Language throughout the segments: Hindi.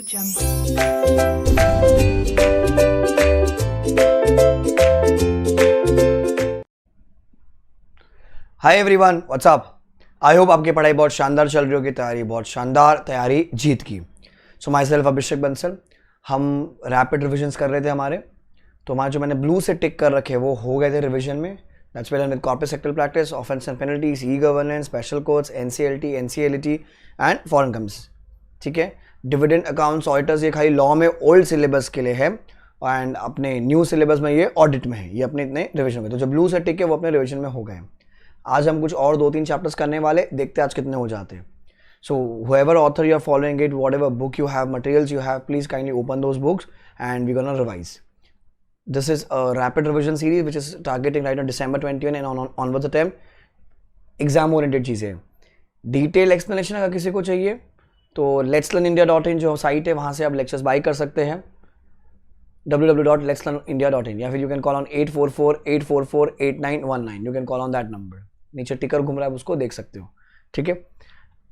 Hi everyone, what's up. I hope आपकी पढ़ाई बहुत शानदार चल रही होगी, तैयारी बहुत शानदार, तैयारी जीत की। सो माई सेल्फ अभिषेक बंसल। हम रैपिड रिविजन्स कर रहे थे हमारे, तो हमारे जो मैंने ब्लू से टिक कर रखे वो हो गए थे रिविजन में। That's well with corpus sectoral practice, offence and penalties, e governance, special codes, NCLT, NCLT and foreign comes. ठीक है, डिविडेंड अकाउंट्स, ऑडिटर्स, ये खाली लॉ में ओल्ड सिलेबस के लिए है एंड अपने न्यू सिलेबस में ये ऑडिट में है। ये अपने इतने रिविजन में, तो जो ब्लू से टिक है वो अपने रिविजन में हो गए। आज हम कुछ और 2-3 चैप्टर्स करने वाले, देखते हैं आज कितने हो जाते हैं। सो whoever author you are following it, whatever book you have, materials you have, please kindly open those books and we're gonna revise. This is a rapid revision series which is targeting right now December 21 and onwards attempt. Exam oriented चीज़ें, डिटेल एक्सप्लेनेशन अगर किसी को चाहिए तो letslearnindia.in जो साइट है वहाँ से आप लेक्चर्स बाई कर सकते हैं, www.letslearnindia.in, या फिर you can call on 844-844-8919। You can call on that number, नीचे टिकर घूम रहा है उसको देख सकते हो। ठीक है,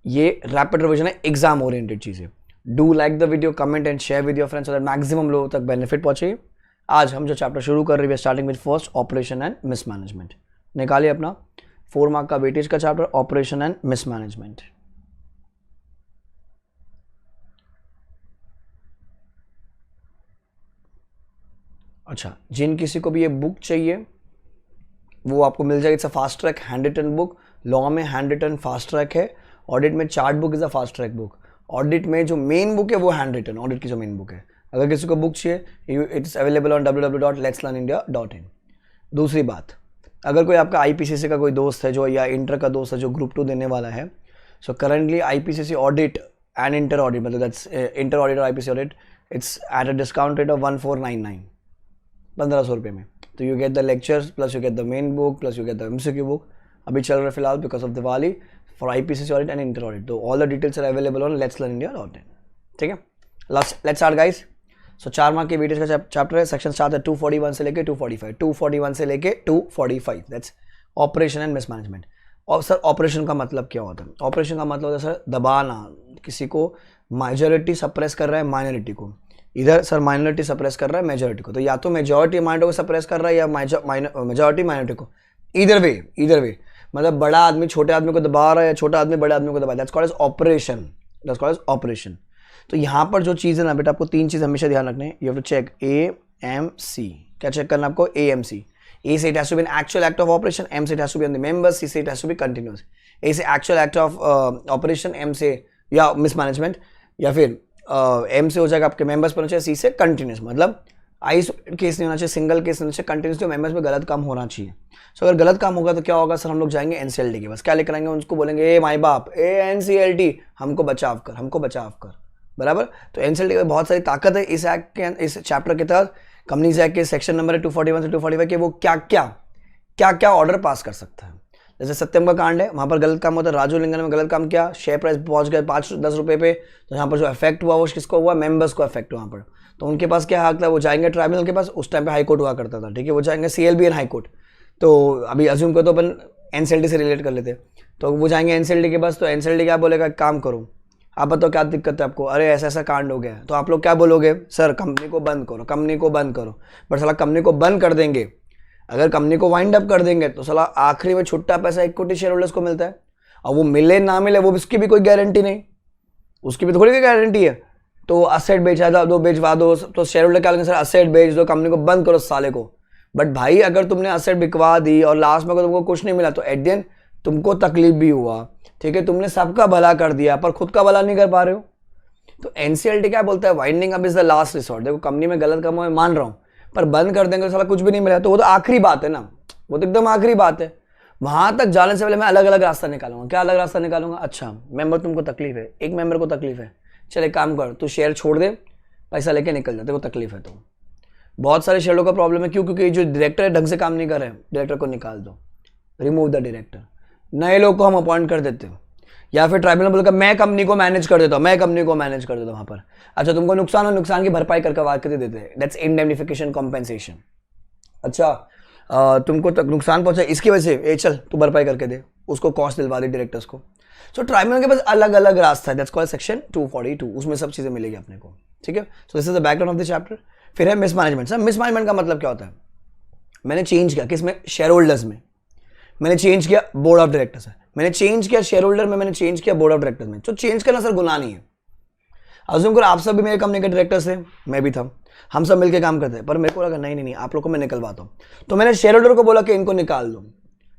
ये रैपिड रिविजन है, एग्जाम ओरिएंटेड चीज़ें। Do like the video, comment and share with your friends so that maximum लोगों तक बेनिफिट पहुंचे। आज हम जो चैप्टर शुरू कर रहे हैं, starting with first operation and mismanagement. निकालिए अपना 4 मार्क का वेटेज का चैप्टर ऑपरेशन एंड मिसमैनेजमेंट। अच्छा, जिन किसी को भी ये बुक चाहिए वो आपको मिल जाएगी। It's a fast track hand written book. Law में हैंड रिटन फास्ट ट्रैक है, ऑडिट में chart book is a fast track book. Audit में जो मेन बुक है वो हैंड रिटन, ऑडिट की जो मेन बुक है। अगर किसी को बुक चाहिए, इट्स अवेलेबल ऑन www.letslearnindia.in। दूसरी बात, अगर कोई आपका आईपीसीसी का कोई दोस्त है जो, या इंटर का दोस्त है जो ग्रुप 2 देने वाला है, so currently IPCC audit and inter audit, मतलब दैट्स इंटर ऑडिट और IPC audit, it's at a discount rate of 1499, 1500 रुपये में। तो you get the lectures plus you get the main book plus you get the MCQ book. अभी चल रहा है फिलहाल because of Diwali for IPCC audit and inter audit. तो all the details are available on letslearnindia.in। ठीक है, let's start guys. So 4 mark के वीडियोस का चैप्टर है। सेक्शन स्टार्ट है 241 से लेके 245, 241 से लेके 245। That's operation and mismanagement. और सर ऑपरेशन का मतलब क्या होता है? ऑपरेशन का मतलब होता है सर दबाना, किसी को मेजॉरिटी सप्रेस कर रहा है माइनॉरिटी को, इधर सर माइनॉरिटी सप्रेस कर रहा है मेजॉरिटी को, तो या तो मेजॉरिटी माइनॉरिटी को सप्रेस कर रहा है या मेजॉरिटी माइनॉरिटी को। इधर वे मतलब बड़ा आदमी छोटे आदमी को दबा रहा है या छोटा आदमी बड़े आदमी को दबा रहा है। That's called as operation, that's called as operation. तो यहाँ पर जो चीज़ है ना बेटा, आपको 3 चीज़ हमेशा ध्यान रखने हैं। You have to check AMC। क्या चेक करना आपको? AMC। A से it has to be an actual act of operation, M से it has to be on the members, C से it has to be continuous. A से actual act of operation, M से या मिसमैनेजमेंट, या फिर M से हो जाएगा आपके मेंबर्स पर होना चाहिए, C से कंटिन्यूस, मतलब आइसोलेटेड केस नहीं होना चाहिए, सिंगल केस नहीं होना चाहिए, कंटिन्यूस जो मेंबर्स में गलत काम होना चाहिए। सो अगर गलत काम होगा तो क्या होगा सर? हम लोग जाएंगे एनसीएलटी के पास, क्या लेकर आएंगे? उनको बोलेंगे ए माई बाप, ए एनसीएलटी, हमको बचाव कर, हमको बचाव कर, बराबर। तो एनसीएलटी में बहुत सारी ताकत है इस एक्ट के, इस चैप्टर के तहत। कंपनीज एक्ट के सेक्शन नंबर है 241 से 245 के, वो क्या क्या ऑर्डर पास कर सकता है। जैसे सत्यम का कांड है, वहाँ पर गलत काम होता है, राजू लिंगन में गलत काम किया, शेयर प्राइस पहुँच गए 5-10 रुपये पे, तो यहाँ पर जो इफेक्ट हुआ वो किसको हुआ? मेंबर्स को इफेक्ट हुआ। वहाँ पर तो उनके पास क्या हक था? वो जाएंगे ट्राइब्यूनल के पास, उस टाइम पे हाई कोर्ट हुआ करता था, ठीक है, वो जाएंगे CLB एंड हाई कोर्ट। तो अभी अज्यूम को तो अपन एनसीएलटी से रिलेट कर लेते, तो वो जाएंगे एनसीएलटी के पास, तो एनसीएलटी क्या बोलेगा? काम करो, आप बताओ क्या दिक्कत है आपको? अरे ऐसा ऐसा कांड हो गया है। तो आप लोग क्या बोलोगे? सर कंपनी को बंद करो, कंपनी को बंद करो। बट साला कंपनी को बंद कर देंगे, अगर कंपनी को वाइंड अप कर देंगे तो साला आखिरी में छुट्टा पैसा इक्विटी शेयर होल्डर्स को मिलता है, और वो मिले ना मिले वो उसकी भी कोई गारंटी नहीं, उसकी भी थोड़ी कोई गारंटी है। तो असेट बेचा दो, बेचवा दो, तो शेयर होल्डर क्या करेंगे? सर असेट बेच दो, कंपनी को बंद करो साले को। बट भाई अगर तुमने असेट बिकवा दी और लास्ट में अगर तुमको कुछ नहीं मिला तो एट द एंड तुमको तकलीफ भी हुआ, ठीक है, तुमने सबका भला कर दिया पर खुद का भला नहीं कर पा रहे हो। तो एनसीएलटी क्या बोलता है? Winding up is the last resort. देखो कंपनी में गलत काम है, मान रहा हूँ, पर बंद कर देंगे तो साला कुछ भी नहीं मिला, तो वो तो आखिरी बात है ना, वो तो एकदम आखिरी बात है। वहां तक जाने से पहले मैं अलग अलग रास्ता निकालूंगा। क्या अलग रास्ता निकालूंगा? अच्छा मेंबर तुमको तकलीफ है, एक मेंबर को तकलीफ है, चल एक काम कर, तू शेयर छोड़ दे, पैसा लेके निकल जाते, वो तकलीफ है। तो बहुत सारे शेयरों का प्रॉब्लम है, क्यों? क्योंकि जो डायरेक्टर है ढंग से काम नहीं कर रहे हैं, डायरेक्टर को निकाल दो, रिमूव द डायरेक्टर, नए लोग को हम अपॉइंट कर देते हो, या फिर ट्राइब्यूनल बोलेगा मैं कंपनी को मैनेज कर देता हूँ, मैं कंपनी को मैनेज कर देता हूँ वहाँ पर। अच्छा तुमको नुकसान और नुकसान की भरपाई करके वाद करके देते हैं, दैट्स इंडेमनिफिकेशन कॉम्पेंसेशन। अच्छा तुमको तक नुकसान पहुंचा इसकी वजह से, ए चल तू भरपाई करके दे, उसको कॉस्ट दिलवा दे डायरेक्टर्स को। सो ट्राइब्यूनल के पास अलग अलग रास्ता है, दैट्स कॉल्ड सेक्शन 242, उसमें सब चीजें मिलेगी अपने को, ठीक है। So this is the background of the chapter. फिर है मिसमैनेजमेंट। सर मिसमैनेजमेंट का मतलब क्या होता है? मैंने चेंज किया किसमें? शेयर होल्डर्स में। मैंने चेंज किया बोर्ड ऑफ डायरेक्टर्स में। मैंने चेंज किया शेयर होल्डर में, मैंने चेंज किया बोर्ड ऑफ डायरेक्टर्स में। तो चेंज करना सर गुनाह नहीं है। अज्यूम करो आप सब भी मेरे कंपनी के डायरेक्टर्स थे, मैं भी था, हम सब मिलकर काम करते हैं, पर मेरे को लगा नहीं नहीं नहीं आप लोग को मैं निकलवाता हूं, तो मैंने शेयर होल्डर को बोला कि इनको निकाल दो।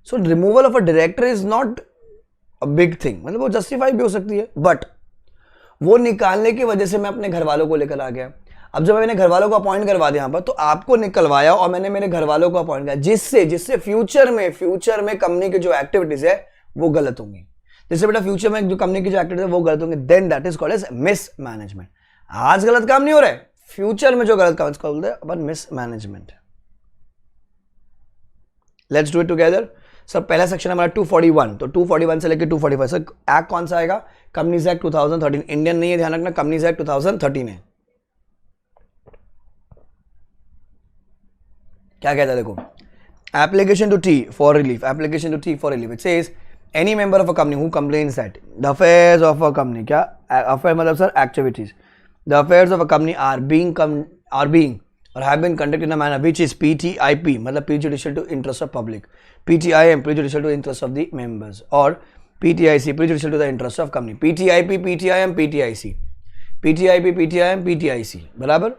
सो removal of a director is not a big thing, मतलब वो जस्टिफाई भी हो सकती है, बट वो निकालने की वजह से मैं अपने घर वालों को लेकर आ गया। अब जब मैंने घर वालों को अपॉइंट करवा दिया यहाँ पर, तो आपको निकलवाया और मैंने मेरे घर वालों को अपॉइंट किया, जिससे फ्यूचर में कंपनी की जो एक्टिविटीज है वो गलत होंगी। जिससे बेटा फ्यूचर में जो कंपनी की जो एक्टिविटीज है वो गलत होंगे, then that is called as mismanagement. आज गलत काम नहीं हो रहा है, फ्यूचर में जो गलत काम इसको बोलते हैं अपन mismanagement. Let's do it together. Sir पहला सेक्शन हमारा 241, तो 241 से लेकर 245। सर एक्ट कौन सा आएगा? कंपनीज एक्ट 2013, इंडियन नहीं है, ध्यान रखना, कंपनीज एक्ट 2013 है। क्या कहता है देखो, application to T for relief, application to T for relief, it says any member of a company who complains that the affairs of a company, क्या अफेयर मतलब sir activities, the affairs of a company are being or have been conducted in a manner which is PTIP मतलब prejudicial to interest of public, PTIM prejudicial to interest of the members, or PTIC prejudicial to the interest of company, PTIP PTIM PTIC, PTIP PTIM PTIC, बराबर।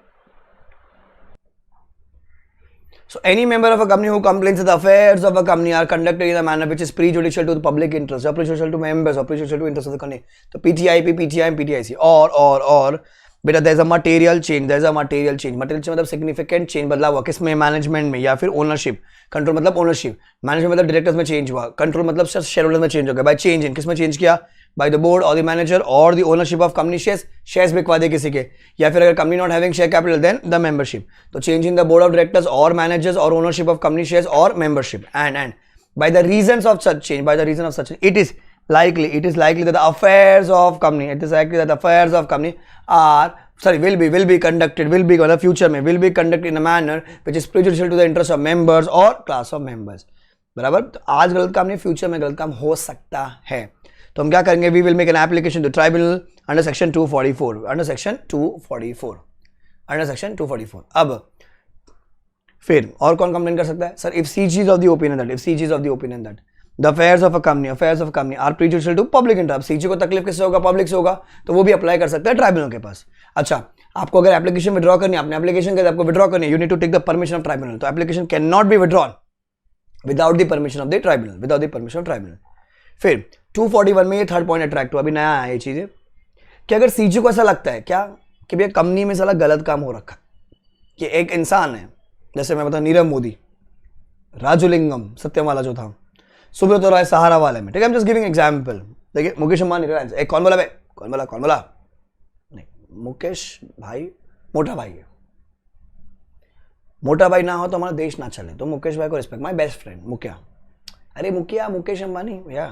So any member of a company who complains that the affairs of a company are conducted in a manner which is prejudicial to the public interest, or prejudicial to members, or prejudicial to interest of the company, तो PTIP PTIM PTIC, or बेटा there is a material change, there is a material change, material change मतलब सिग्निफिकेंट चेंज, बदलाव हुआ किसमें? मैनेजमेंट में या फिर ओनरशिप। कंट्रोल मतलब ओनरशिप, मैनेजमेंट मतलब डायरेक्टर्स में चेंज हुआ, कंट्रोल मतलब शेयर होल्डर में चेंज हो गया। बाय चेंज इन किसमें चेंज किया? By the board or the manager or the ownership of company shares, shares बिकवा दे किसी के, या फिर अगर company not having share capital then the membership, तो change in the board of directors और मैनेजर्स और ओनरशिप ऑफ कंपनी शेयर्स और membership, and by the reasons of such change, by the reason of such change, it is likely that the affairs of company, it is likely that the affairs of company will be conducted मतलब future में will be conducted in a manner which is prejudicial to the interest of members or class of members, बराबर। तो आज गलत काम नहीं, फ्यूचर में गलत काम हो सकता है, तो हम क्या करेंगे? we will make an application to tribunal under section 244, under section 244। अब फिर और कौन कंप्लेन कर सकता है? Sir if CG is of the opinion that the affairs of a company are prejudicial to public interest। CG को तकलीफ किससे होगा? पब्लिक से होगा, तो वो भी अप्लाई कर सकता है ट्राइब्यूनल के पास। अच्छा, आपको अगर एप्लीकेशन विड्रॉ करनी है, आपने एप्लीकेशन कर आपको विड्रॉ करनी है, you need to take the permission of tribunal, तो application can not be withdrawn without the permission of the tribunal, फिर 241 में ये थर्ड पॉइंट अट्रैक्ट हुआ, अभी नया आया ये चीजें, कि अगर CG को ऐसा लगता है क्या कि भैया कंपनी में साला गलत काम हो रखा, कि एक इंसान है, जैसे मैं बताऊं नीरव मोदी, राजुलिंगम सत्यवाला जो था, सुब्रत राय सहारा वाले में, ठीक है, I am just giving example. देखिए मुकेश अंबानी, एक कौन बोला बे? कौन बोला? नहीं, मुकेश भाई मोटा भाई है, मोटा भाई ना हो तो हमारा देश ना चले, तो मुकेश भाई को रिस्पेक्ट, माय बेस्ट फ्रेंड मुखिया, अरे मुखिया मुकेश अंबानी भैया,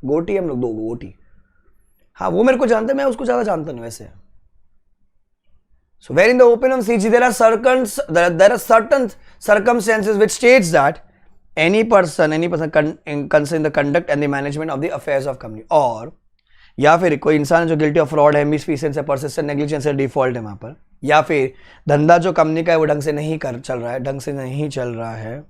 गोटी हम लोग, दो गोटी, हाँ वो मेरे को जानते, मैं उसको ज्यादा जानता नहीं वैसे। So where in the opinion of CG there are certain circumstances which states that any person concerned the conduct and the management of the affairs of company, और या फिर कोई इंसान जो गिल्टी ऑफ फ्रॉड है, मिसफीसेंस है, परसिस्टेंट नेग्लिजेंस है, डिफॉल्ट है वहां पर, या फिर धंधा जो कंपनी का है वो ढंग से नहीं चल रहा है,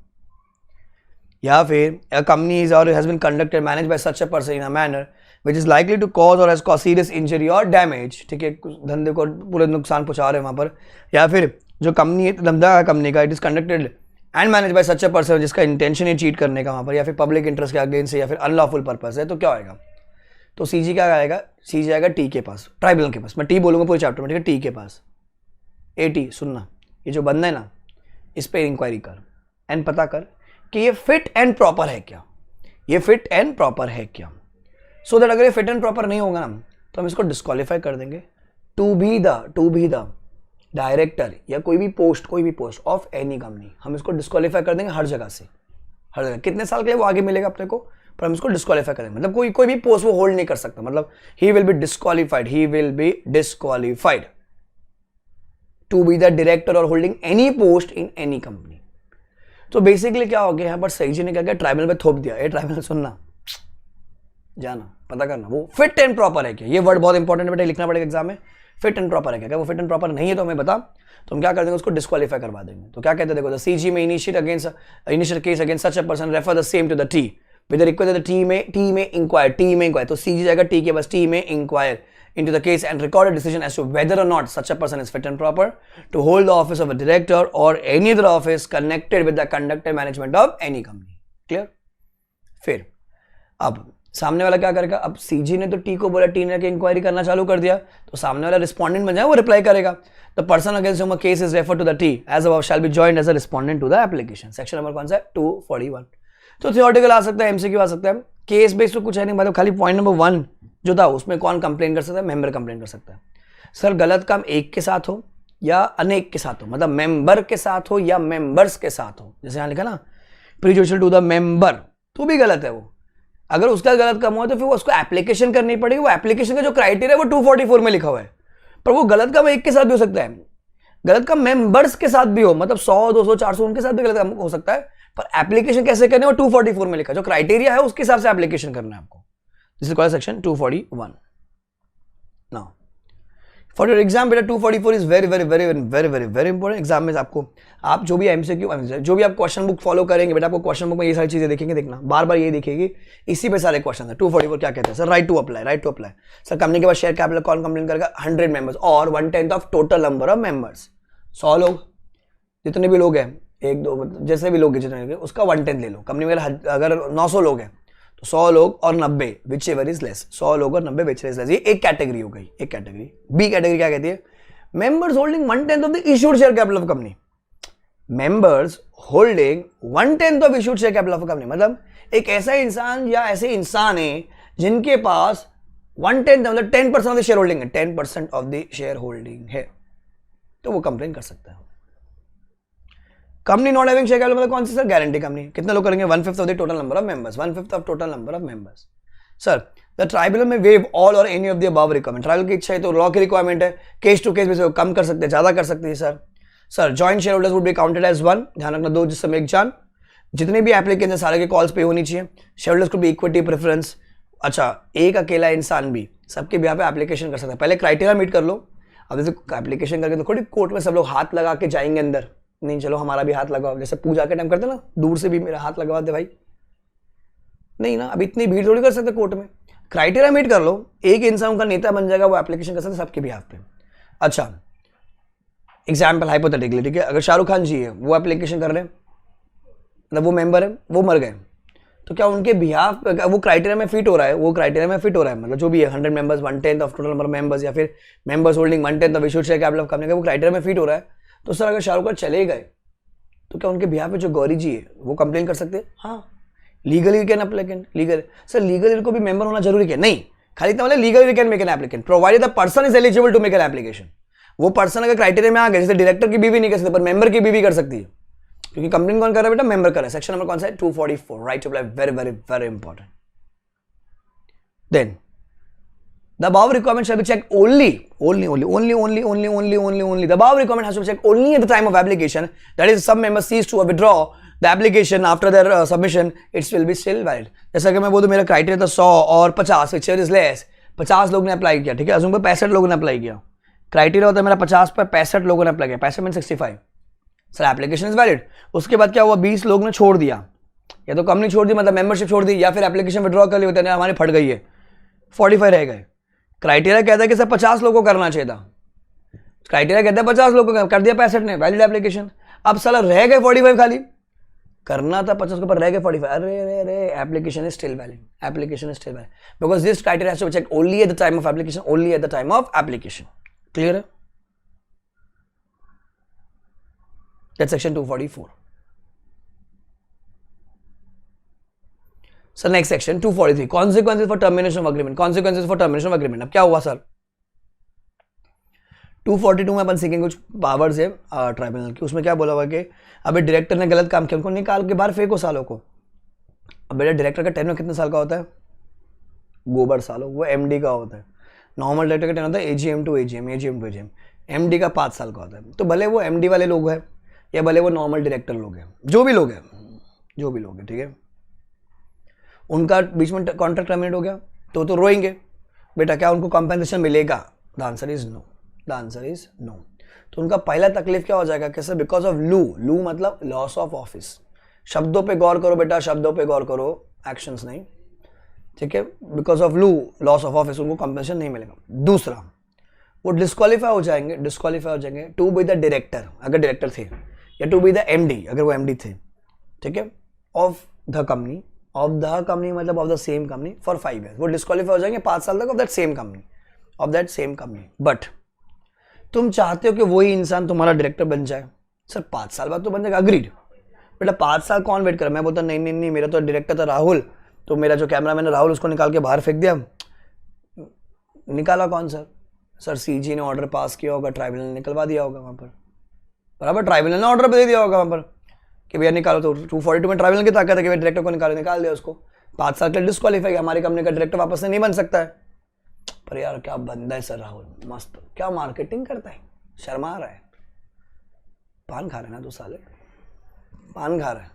या फिर a company is or has been conducted managed by such a person in a manner which is likely to cause or has caused serious injury or damage, ठीक है, धंधे को पूरे नुकसान पहुंचा रहे हैं वहां पर, या फिर जो कंपनी है धंधा है कंपनी का, it is conducted and manage by such a person जिसका इंटेंशन है चीट करने का वहां पर, या फिर पब्लिक इंटरेस्ट के अगेंस्ट है, या फिर अनलॉफुल पर्पस है, तो क्या होगा? तो CG क्या आएगा? CG आएगा टी के पास, ट्राइब्यूनल के पास, मैं टी बोलूंगा पूरे चैप्टर में, ठीक है, टी के पास, AT सुनना, ये जो बंदा है ना, इस पर इंक्वायरी कर एंड पता कर कि ये फिट एंड प्रॉपर है क्या, सो दैट अगर ये फिट एंड प्रॉपर नहीं होगा ना, तो हम इसको डिस्क्वालीफाई कर देंगे टू बी द डायरेक्टर या कोई भी पोस्ट ऑफ एनी कंपनी, हम इसको डिस्क्वालीफाई कर देंगे हर जगह। कितने साल के लिए वो आगे मिलेगा अपने को, पर हम इसको डिस्क्वालीफाई करेंगे, मतलब कोई भी पोस्ट वो होल्ड नहीं कर सकता, मतलब he will be disqualified to be the director और holding any post in any company. तो बेसिकली क्या हो गया यहाँ पर, सही जी ने क्या किया, ट्राइब्यूनल पे थोप दिया। ये ट्राइब्यूनल सुनना, जाना पता करना वो फिट एंड प्रॉपर है क्या, ये वर्ड बहुत इंपॉर्टेंट है बेटा, लिखना पड़ेगा एग्जाम में, फिट एंड प्रॉपर है क्या, वो फिट एंड प्रॉपर नहीं है तो हमें बता, तो हम क्या कर देंगे उसको डिस्क्वालीफाई करवा देंगे। तो क्या कहते हैं देखो, द सीजी में initial case against such a person refer the same to the T with the request the T में इंक्वायर, तो सीजी जाएगा टी के बस टी में inquire into the case and record a decision as to whether or not such a person is fit and proper to hold the office of a director or any other office connected with the conduct and management of any company. Clear? फिर अब सामने वाला क्या करेगा, अब सीजी ने तो टी को बोला, टी ने इंक्वायरी करना चालू कर दिया, तो सामने वाला रिस्पोंडेंट बन जाए, वो रिप्लाई करेगा, the person against whom a case is referred to the T as above shall be joined as a respondent to the application. Section number कौन सा है, 241। तो थियोरेटिकल आ सकता है, एमसीक्यू आ सकता है, केस बेस्ड तो कुछ है नहीं, मतलब खाली पॉइंट नंबर 1 जो था उसमें कौन कंप्लेन कर सकता है, मेंबर कंप्लेन कर सकता है। सर गलत काम एक के साथ हो या अनेक के साथ हो, मतलब मेंबर के साथ हो या मेंबर्स के साथ हो, जैसे यहाँ लिखा ना प्रीजुडिशियल टू द मेंबर, तो भी गलत है वो। अगर उसका गलत काम हुआ तो फिर वो उसको एप्लीकेशन करनी पड़ेगी, वो एप्लीकेशन का जो क्राइटेरिया है वो 244 में लिखा हुआ है, पर वो गलत काम एक के साथ भी हो सकता है, गलत काम मेंबर्स के साथ भी हो, मतलब 100 200 400 उनके साथ भी गलत काम हो सकता है, पर एप्लीकेशन कैसे करने वो 244 में लिखा है, जो क्राइटेरिया है उसके हिसाब से एप्लीकेशन करना है आपको। This is called section 241. Now, for your exam बेटा 244 is very important। एग्जाम में आपको आप जो भी एमसीक्यू जो भी आप क्वेश्चन बुक फॉलो करेंगे बेटा, आपको क्वेश्चन बुक में ये सारी चीजें देखेंगे, देखना बार बार ये दिखेगी, इसी पे सारे क्वेश्चन है। 244 क्या कहते हैं sir, right to apply. Sir company के बाद शेयर कैपिटल कौन कंप्लेन करेगा, 100 मेंबर्स और 1/10 of total number of members, 100 लोग जितने भी लोग हैं, 1 2 जैसे भी लोग हैं जितने उसका 1/10 ले लो। कंपनी में अगर 900 लोग हैं तो 100 लोग और 90 विच एवर इज लेस, 100 लोग और 90 विच एवर इज लेस, ये एक कैटेगरी हो गई, एक कैटेगरी। बी कैटेगरी क्या कहती है, members holding 1/10 of the issued share capital of company, members holding 1/10 of issued share capital of company, मतलब एक ऐसा इंसान या ऐसे इंसान है जिनके पास 1/10 मतलब 10% ऑफ द शेयर होल्डिंग है, 10% ऑफ द शेयर होल्डिंग है, तो वो कंप्लेन कर सकता है। Company not having share capital मतलब कौन सी सर, गारंटी कंपनी, कितने लोग करेंगे, 1/5 of the total number of members, 1/5 of total number of members. Sir the tribunal में वेव ऑल और any of the above requirement, tribunal की इच्छा है तो लॉ की रिक्वायरमेंट है, केस टू केस बेसिस कम कर सकते हैं, ज्यादा कर सकते हैं। Sir joint shareholders would be counted as 1, ध्यान रखना 2 जिसमें एक जान, जितने भी एप्लीकेंट्स हैं सारे के कॉल्स पे होनी चाहिए, शेयर होल्डर्स को भी इक्विटी प्रेफरेंस। अच्छा एक अकेला इंसान भी सबके बिहाफ पे एप्लीकेशन कर सकता है, पहले क्राइटेरिया मीट कर लो। अब जैसे एप्लीकेशन करके तो थोड़ी कोर्ट में सब लोग हाथ लगा के जाएंगे अंदर, नहीं चलो हमारा भी हाथ लगाओ, जैसे पूजा के टाइम करते ना, दूर से भी मेरा हाथ लगवा दे भाई, नहीं ना, अब इतनी भीड़ थोड़ी कर सकते कोर्ट में, क्राइटेरिया मीट कर लो, एक इंसान का नेता बन जाएगा, वो एप्लीकेशन कर सकते सबके बिहाफ पे। अच्छा एग्जाम्पल हाइपोथेटिकली, ठीक है, अगर शाहरुख खान जी है वो एप्लीकेशन कर रहे हैं, मतलब वो मेंबर है, वो मर गए, तो क्या उनके बिहाफ वो क्राइटेरिया में फिट हो रहा है, वो क्राइटेरिया में फिट हो रहा है, मतलब जो भी है 100 members 1/10 of total number of members या फिर members holding 1/10 of issued share capital of company का वो क्राइटेरिया में फिट हो रहा है, तो सर अगर शाहरुख खान चले गए तो क्या उनके बिहाफ पे जो गौरी जी है वो कंप्लेन कर सकते हैं, हाँ legally can applicant, legal sir legal को भी मेंबर होना जरूरी है, नहीं खाली इतना मतलब legally can make an applicant provided the person is eligible to make an application. वो पर्सन अगर क्राइटेरिया में आ गए, जैसे डायरेक्टर की बीवी नहीं कर सकते पर मेंबर की बीवी कर सकती है, क्योंकि कंप्लेन कौन कर रहा है बेटा, मेंबर कर रहा है। सेक्शन नंबर कौन सा है, 244, right to apply, very important. Then the above requirement shall be checked only the above requirement has to be checked only at the time of application, that is some members cease to withdraw the application after their submission, it will be still valid। जैसा कि मैं बोलूं मेरा क्राइटेरिया था 100 और 50 whichever is less, 50 लोग ने अप्लाई किया, ठीक है, अजूम पे 65 लोगों ने अप्लाई किया, क्राइटेरिया होता है मेरा 50 पर 65 लोगों ने अप्लाई किया, 65 में 65, सर एप्लीकेशन इज वैलिड। उसके बाद क्या हुआ, 20 लोग ने छोड़ दिया, या तो कंपनी छोड़ दी मतलब मेंबरशिप छोड़ दी, या फिर एप्लीकेशन विड्रॉ कर ली, होता है हमारी फट गई है, 45 रह गए। क्राइटेरिया कहता है कि सर 50 लोगों को करना चाहिए था, क्राइटेरिया कहता है 50 लोगों को कर दिया 65 ने, वैलिड एप्लीकेशन। अब साला रह गए 45, खाली करना था 50 के ऊपर रह गए 45, अरे application is still valid, application is still valid because this criteria has to be checked only at the time of application, only at the time of application. Clear है, that's section 244। Sir next section 243, consequences for termination of agreement, consequences for termination of agreement. अब क्या हुआ सर, 242 में अपन सीखेंगे कुछ पावर्स है ट्राइब्यूनल की, उसमें क्या बोला हुआ कि अभी डायरेक्टर ने गलत काम किया, उनको निकाल के बाहर फेंको सालों को। अब बेटा डायरेक्टर का टेन्योर कितने साल का होता है, गोबर सालों, वो एमडी का होता है। नॉर्मल डायरेक्टर का टेन्योर होता है एजीएम टू एजीएम, एमडी का 5 साल का होता है। तो भले वो एमडी वाले लोग हैं या भले वो नॉर्मल डायरेक्टर लोग हैं, जो भी लोग हैं, ठीक है, उनका बीच में कॉन्ट्रैक्ट टर्मिनेट हो गया तो रोएंगे बेटा, क्या उनको कंपेंसेशन मिलेगा? The answer is no, the answer is no. तो उनका पहला तकलीफ क्या हो जाएगा? कैसे? बिकॉज ऑफ लू मतलब लॉस ऑफ ऑफिस। शब्दों पे गौर करो बेटा, शब्दों पे गौर करो, एक्शंस नहीं, ठीक है? Because of loss of office उनको कंपेंसेशन नहीं मिलेगा। दूसरा, वो डिस्क्वालीफाई हो जाएंगे टू बी द डायरेक्टर, अगर डायरेक्टर थे, या टू बी द एमडी अगर वो एमडी थे, ठीक है, ऑफ द कंपनी मतलब of the same company for 5 years। वो डिस्क्वालीफाई हो जाएंगे 5 साल तक of that same company. But तुम चाहते हो कि वही इंसान तुम्हारा डायरेक्टर बन जाए। सर 5 साल बाद तो बन जाएगा, अग्रीड बेटा। 5 साल कौन वेट करे? मैं बोलता नहीं, मेरा तो डायरेक्टर था राहुल, तो मेरा जो कैमरा मैन है राहुल, उसको निकाल के बाहर फेंक दिया। निकाला कौन सर? सर सीजी ने ऑर्डर पास किया होगा, ट्राइब्यूनल ने निकलवा दिया होगा वहां पर, बराबर। ट्राइब्यूनल ने ऑर्डर दे दिया होगा वहां पर कि भैया निकालो। तो 242 में ट्राइब्यूनल की ताकत है कि भैया डायरेक्टर को निकाल दिया उसको। 5 साल के लिए डिस्क्वालीफाई, हमारी कंपनी का डायरेक्टर वापस से नहीं बन सकता है। पर यार क्या बंदा है सर राहुल, मस्त, क्या मार्केटिंग करता है, शर्मा रहा है। पान खा रहे ना तू साले, पान खा रहा है।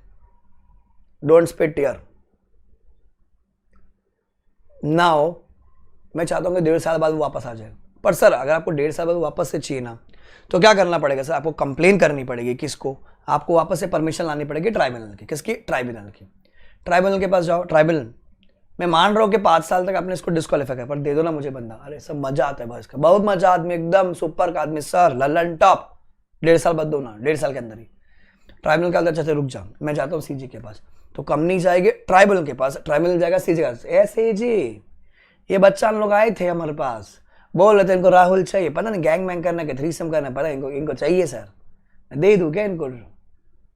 Don't spit tier. नाउ मैं चाहता हूँ कि 1.5 साल बाद वो वापस आ जाए। पर सर अगर आपको 1.5 साल बाद वापस से चाहिए ना, तो क्या करना पड़ेगा सर? आपको कंप्लेन करनी पड़ेगी। किसको? आपको वापस से परमिशन लानी पड़ेगी ट्राइब्यूनल की। किसकी? ट्राइब्यूनल की। ट्राइब्यूनल के पास जाओ। ट्राइब्यूनल, मैं मान रहा हूँ कि 5 साल तक आपने इसको डिस्क्वालीफाई किया, पर दे दो ना मुझे बंदा। अरे सब मजा आता है भाई इसका, बहुत मजा। आदमी एकदम सुपर का आदमी सर, ललन टॉप। 1.5 साल बाद दो ना, 1.5 साल के अंदर ही। ट्राइब्यूनल का अच्छा रुक जा, मैं जाता हूँ सीजी के पास। तो कंपनी जाएगी ट्राइब्यूनल के पास, ट्राइब्यूनल जाएगा सीजी के पास। ऐसे जी ये बच्चा लोग आए थे हमारे पास, बोल रहे थे इनको राहुल चाहिए, पता नहीं गैंग मैंग करना, क्या थ्रीसम करना, पता इनको चाहिए सर, मैं दे दूं क्या इनको?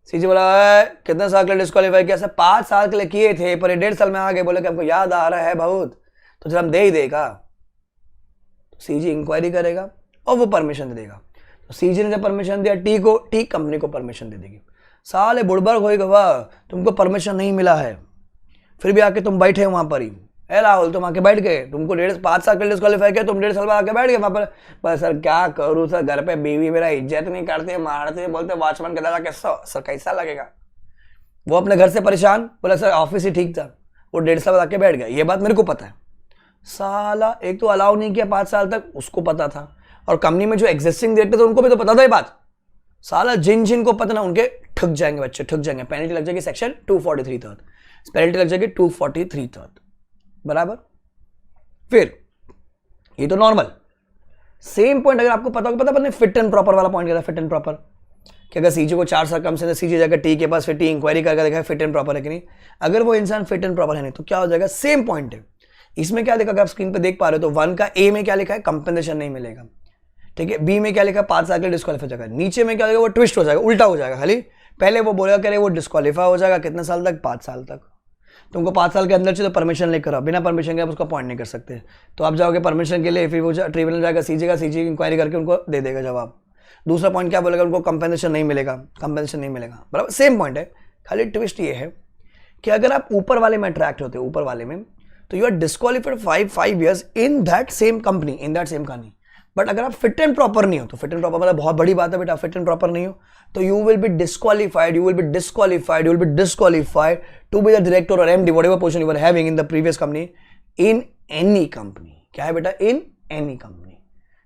सीजी बोला कितने साल के लिए डिस्क्वालीफाई किया? सर 5 साल के लिए किए थे, पर 1.5 साल में आ गए। बोले कि हमको याद आ रहा है बहुत, तो चल हम दे ही देगा। तो सीजी इंक्वायरी करेगा और वो परमिशन दे देगा। तो सीजी ने जब परमिशन दिया, टी कंपनी को परमिशन दे देगी। साले बुड़बड़ होएगा, वाह तुमको परमिशन नहीं मिला है, फिर भी आके तुम बैठे वहां पर ही। ए राहुल तुम आके बैठ गए, तुमको 5 साल के लिए डिस्क्वालीफाई किया, तुम 1.5 साल बाद आके बैठ गए वहां पर। बस सर क्या करूँ सर, घर पे बीवी मेरा इज्जत नहीं करते, मारते, बोलते वॉचमैन के दादा कैसा सर, कैसा लगेगा? वो अपने घर से परेशान, बोला सर ऑफिस ही ठीक था। वो 1.5 साल बाद आके बैठ गया। ये बात मेरे को पता है। साला एक तो अलाउ नहीं किया 5 साल तक, उसको पता था, और कंपनी में जो एग्जिस्टिंग डायरेक्टर थे उनको भी तो पता था ये बात। साला जिन को पता ना, उनके ठग जाएंगे बच्चे, ठग जाएंगे। पेनल्टी लग जाएगी सेक्शन 243 तहत, पेनल्टी लग जाएगी 243 तहत, बराबर। फिर ये तो नॉर्मल। सेम पॉइंट अगर आपको पता होगा, पता अपने फिट एंड प्रॉपर वाला पॉइंट क्या था? फिट एंड प्रॉपर कि अगर सीजी को 4 साल कम से सीजी जाकर टी के पास, फिर टी इंक्वायरी करके देखा फिट एंड प्रॉपर है कि नहीं। अगर वो इंसान फिट एंड प्रॉपर है नहीं, तो क्या हो जाएगा? सेम पॉइंट है। इसमें क्या लिखा, अगर आप स्क्रीन पे देख पा रहे हो, तो 1 का ए में क्या लिखा है? कंपेंसेशन नहीं मिलेगा, ठीक है। बी में क्या लिखा? 5 साल के लिए डिस्क्वालीफाई हो जाएगा। नीचे में क्या होगा? वो ट्विस्ट हो जाएगा, उल्टा हो जाएगा। खाली पहले वो बोलेगा कि वो डिस्क्वालीफाई हो जाएगा कितने साल तक? 5 साल तक। तुमको 5 साल के अंदर चाहिए तो परमिशन लेकर आओ, बिना परमिशन के आप उसको अपॉइंट नहीं कर सकते। तो आप जाओगे परमिशन के लिए, फिर वो ट्रिब्यूनल जाएगा, सीजी इंक्वायरी करके उनको दे देगा जवाब। दूसरा पॉइंट क्या बोलेगा? उनको कंपेंसेशन नहीं मिलेगा, बराबर। सेम पॉइंट है, खाली ट्विस्ट ये है कि अगर आप ऊपर वाले में अट्रैक्ट होते हो, ऊपर वाले में, तो you are disqualified 5 years in that same company. But अगर आप फिट एंड प्रॉपर नहीं हो, तो फिट एंड प्रॉपर मतलब बहुत बड़ी बात है बेटा। फिट एंड प्रॉपर नहीं हो तो you will be disqualified to be the director और MD, whatever position you are having in the previous company, in any company. क्या है बेटा? In any company.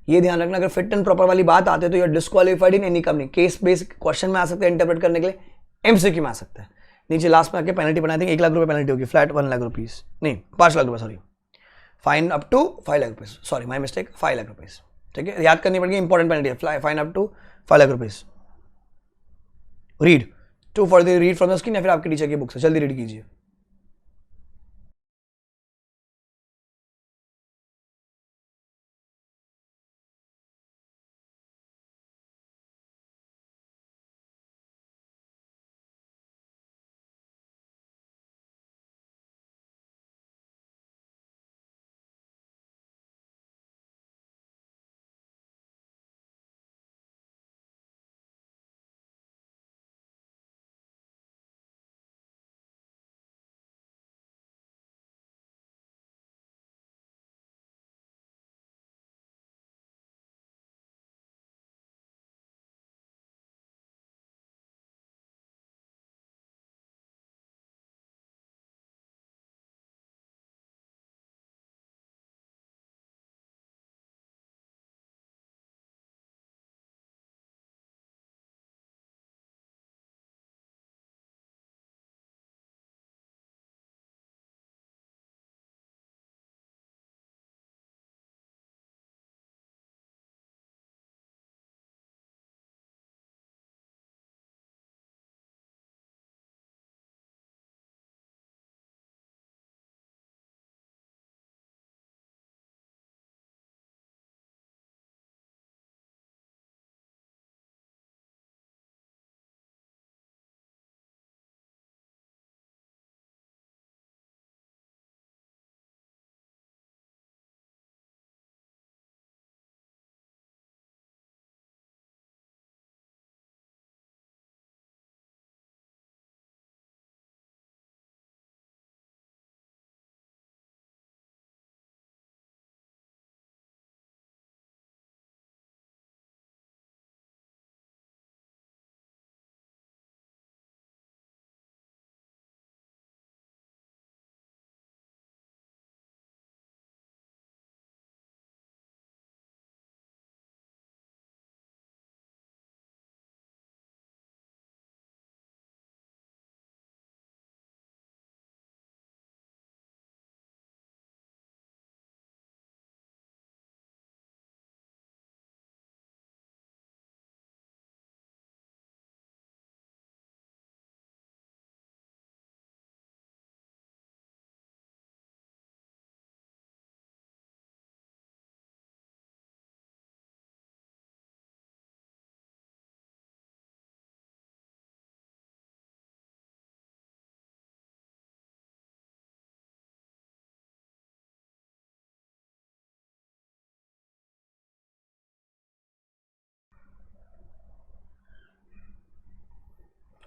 ये ध्यान रखना, अगर फिट एंड प्रॉपर वाली बात आती है तो you are disqualified in any company. Case based question में आ सकते हैं इंटरप्रेट करने के लिए, एमसीक्यू में आ सकता है। नीचे लास्ट में आके पेनल्टी बनाई थी, 1 लाख रुपए पेनल्टी होगी, फ्लैट 1 लाख रुपीज नहीं, 5 लाख रुपए, sorry, fine up to 5 lakh rupees, sorry my mistake, 5 lakh rupees, ठीक है। याद करनी पड़ेगी, इंपॉर्टेंट पेनल्टी है, fine up to 5 lakh rupees. Read to for the read from the screen, या फिर आपके टीचर की बुक से जल्दी रीड कीजिए।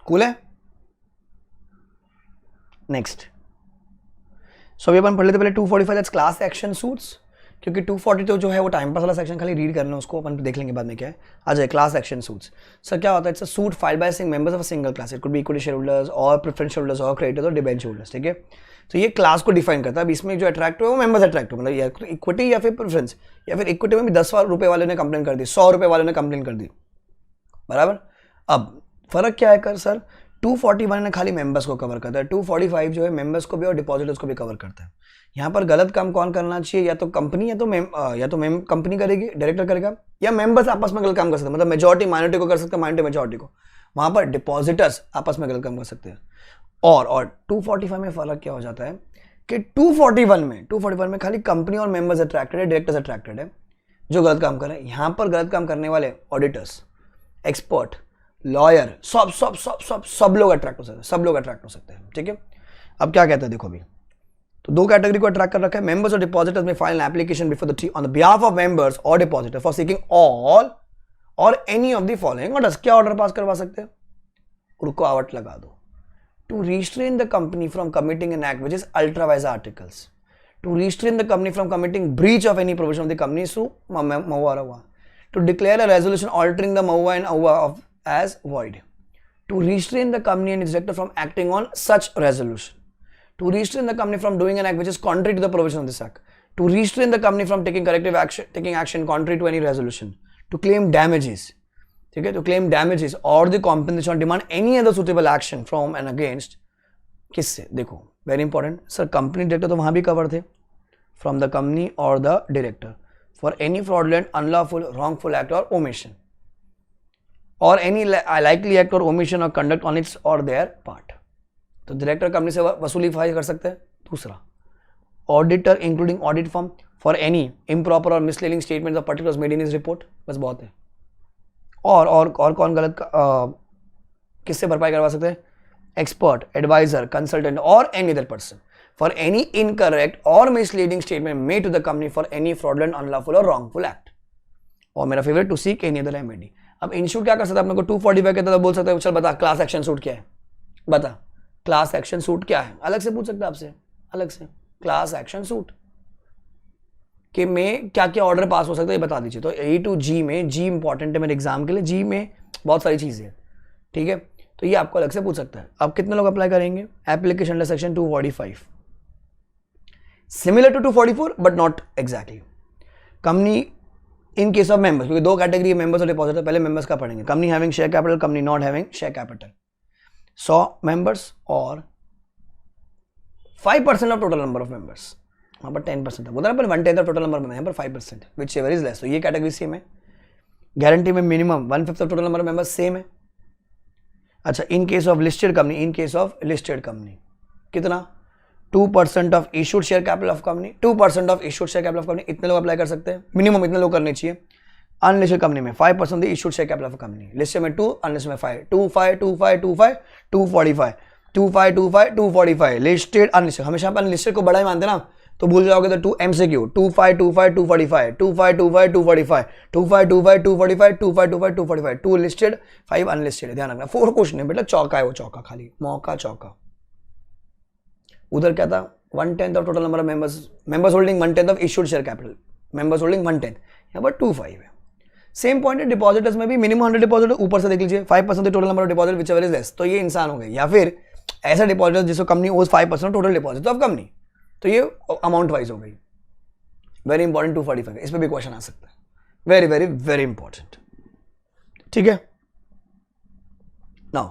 कूल है? नेक्स्ट, सो अभी अपन पढ़ लेते पहले 245 दैट्स क्लास एक्शन सूट्स, क्योंकि 240 तो जो है वो टाइम पास वाला सेक्शन, खाली रीड करना, उसको अपन देख लेंगे बाद में क्या है। आ जाए क्लास एक्शन सूट्स। सर क्या होता है? It's a suit filed by members of a single class, it could be equity share holders और प्रेफरेंस शेयर होल्डर्स और क्रेडिटर्स और डिबेंचर होल्डर्स, ठीक है। तो ये क्लास को डिफाइन करता है। अब इसमें जो अट्रैक्ट हुआ वो मेंबर्स अट्रैक्ट हुआ, मतलब या तो इक्विटी या फिर प्रेफरेंस, या फिर इक्विटी में भी 10 रुपये वाले ने कंप्लेन कर दी, 100 रुपये वाले ने कंप्लेन कर दी, बराबर। अब फर्क क्या है कर सर? 241 ने खाली मेंबर्स को कवर करता है, 245 जो है मेंबर्स को भी और डिपॉजिटर्स को भी कवर करता है। यहाँ पर गलत काम कौन करना चाहिए? या तो कंपनी, या तो कंपनी करेगी, डायरेक्टर करेगा, या मेंबर्स आपस में गलत काम कर सकते हैं, मतलब मेजॉरिटी माइनॉरिटी को कर सकते हैं, माइनॉरिटी मेजॉरिटी को। वहां पर डिपॉजिटर्स आपस में गलत काम कर सकते हैं। और 245 में फर्क क्या हो जाता है कि 241 में खाली कंपनी और मेंबर्स अट्रैक्टेड है, डायरेक्टर्स अट्रैक्टेड है जो गलत काम कर रहे हैं। यहाँ पर गलत काम करने वाले ऑडिटर्स, एक्सपर्ट, लॉयर, सब लोग अट्रैक्ट हो सकते हैं, सब लोग अट्रैक्ट हो सकते हैं, ठीक है। अब क्या कहता है देखो, अभी तो दो कैटेगरी को अट्रैक्ट कर रखा है। मेंबर्स और डिपॉजिटर्स में file an application before the tree on the behalf of members और डिपॉजिटर फॉर सीकिंग ऑल और any of the following orders. क्या ऑर्डर पास करवा सकते हैं? रुको आवट लगा दो। To restrain the company from committing an act which is ultra vires articles, to restrain the company from committing breach of any provision of the company through महुआ रहुआ, to declare a resolution altering the Mahua and Ahua of as void, to restrain the company and its director from acting on such resolution, to restrain the company from doing an act which is contrary to the provision of this act, to restrain the company from taking action contrary to any resolution, to claim damages, ठीक है, to claim damages or the compensation or demand any other suitable action from and against, किससे? देखो very important sir, company director तो वहां भी कवर थे, फ्रॉम द कंपनी और the director for any fraudulent, unlawful, wrongful act और ओमिशन, और एनी लाइकली एक्ट और ओमिशन और कंडक्ट ऑन इट्स और देयर पार्ट। तो डायरेक्टर कंपनी से वसूली फाइल कर सकते हैं। दूसरा, auditor including audit firm for any improper और misleading statement of particulars made in his report, बस बहुत है। और कौन गलत किससे भरपाई करवा सकते हैं? एक्सपर्ट, एडवाइजर, कंसल्टेंट और any other person for any incorrect और misleading statement made to the company for any fraudulent, unlawful और रॉन्गफुल एक्ट। और मेरा favourite, to seek any other remedy. अब इंस्टीट्यूट क्या कर सकता है? अपने को 245 कहता था, बोल सकता है चल बता क्लास एक्शन सूट क्या है, बता क्लास एक्शन सूट क्या है, अलग से पूछ सकता है आपसे, अलग से क्लास एक्शन सूट कि में क्या क्या ऑर्डर पास हो सकता है ये बता दीजिए। तो ए टू जी में, जी इंपॉर्टेंट है मेरे एग्जाम के लिए, जी में बहुत सारी चीजें हैं, ठीक है, तो ये आपको अलग से पूछ सकता है। अब कितने लोग अप्लाई करेंगे? Application under section 245, similar to 244 but not exactly. Company in case of members, क्योंकि दो कैटेगरी मेंबर्स और डिपॉजिटर, पहले मेंबर्स का पढ़ेंगे। Company having share capital, company not having share capital, 100 members और 5% of total number of members, वहां पर 10% था, बोला ना 1/10 ऑफ टोटल नंबर में, यहाँ पर 5%, विच एवर इज लेस, तो ये कैटेगरी सेम है। गारंटी में minimum 1/5 of total number of members same है। अच्छा, इन case of listed company, in case of listed company कितना? 2% of issued share capital of company, 2% of issued share capital of company, इतने लोग अप्लाई कर सकते हैं, मिनिमम इतने लोग करने चाहिए। अनलिस्टेड कंपनी में 5% the issued share capital of company, listed में 2, अनलिस्टेड में 5, 25, 25, 25, 245, 25, 25, 245, लिस्टेड अनलिस्टेड, हमेशा आप अनलिस्टेड को बड़ा ही मानते ना, तो भूल जाओगे तो 2 MCQ, 25, 25, 245, 25, 25, 245, 25, 25, 245, 25, 25, 245, 2 लिस्टेड, 5 अनलिस्टेड, ध्यान रखना। 4 क्वेश्चन है बेटा, चौका है वो, चौका खाली, मौका चौका। उधर क्या था? 1/10 of total number of members holding 1/10 of issued share capital, members holding 1/10, यहाँ पर 25 है। सेम पॉइंट है डिपॉजिटर्स में भी, मिनिमम 100 डिपॉजिटर, ऊपर से देख लीजिए 5% total number of deposit which ever is less, तो ये इंसान हो गए, या फिर ऐसा डिपॉजिटर जिसको कंपनी ओज 5% टोटल डिपॉजिट ऑफ कंपनी, तो ये अमाउंट वाइज हो गई। वेरी इंपॉर्टेंट 245, इस पर भी क्वेश्चन आ सकता है, वेरी वेरी वेरी इंपॉर्टेंट, ठीक है। Now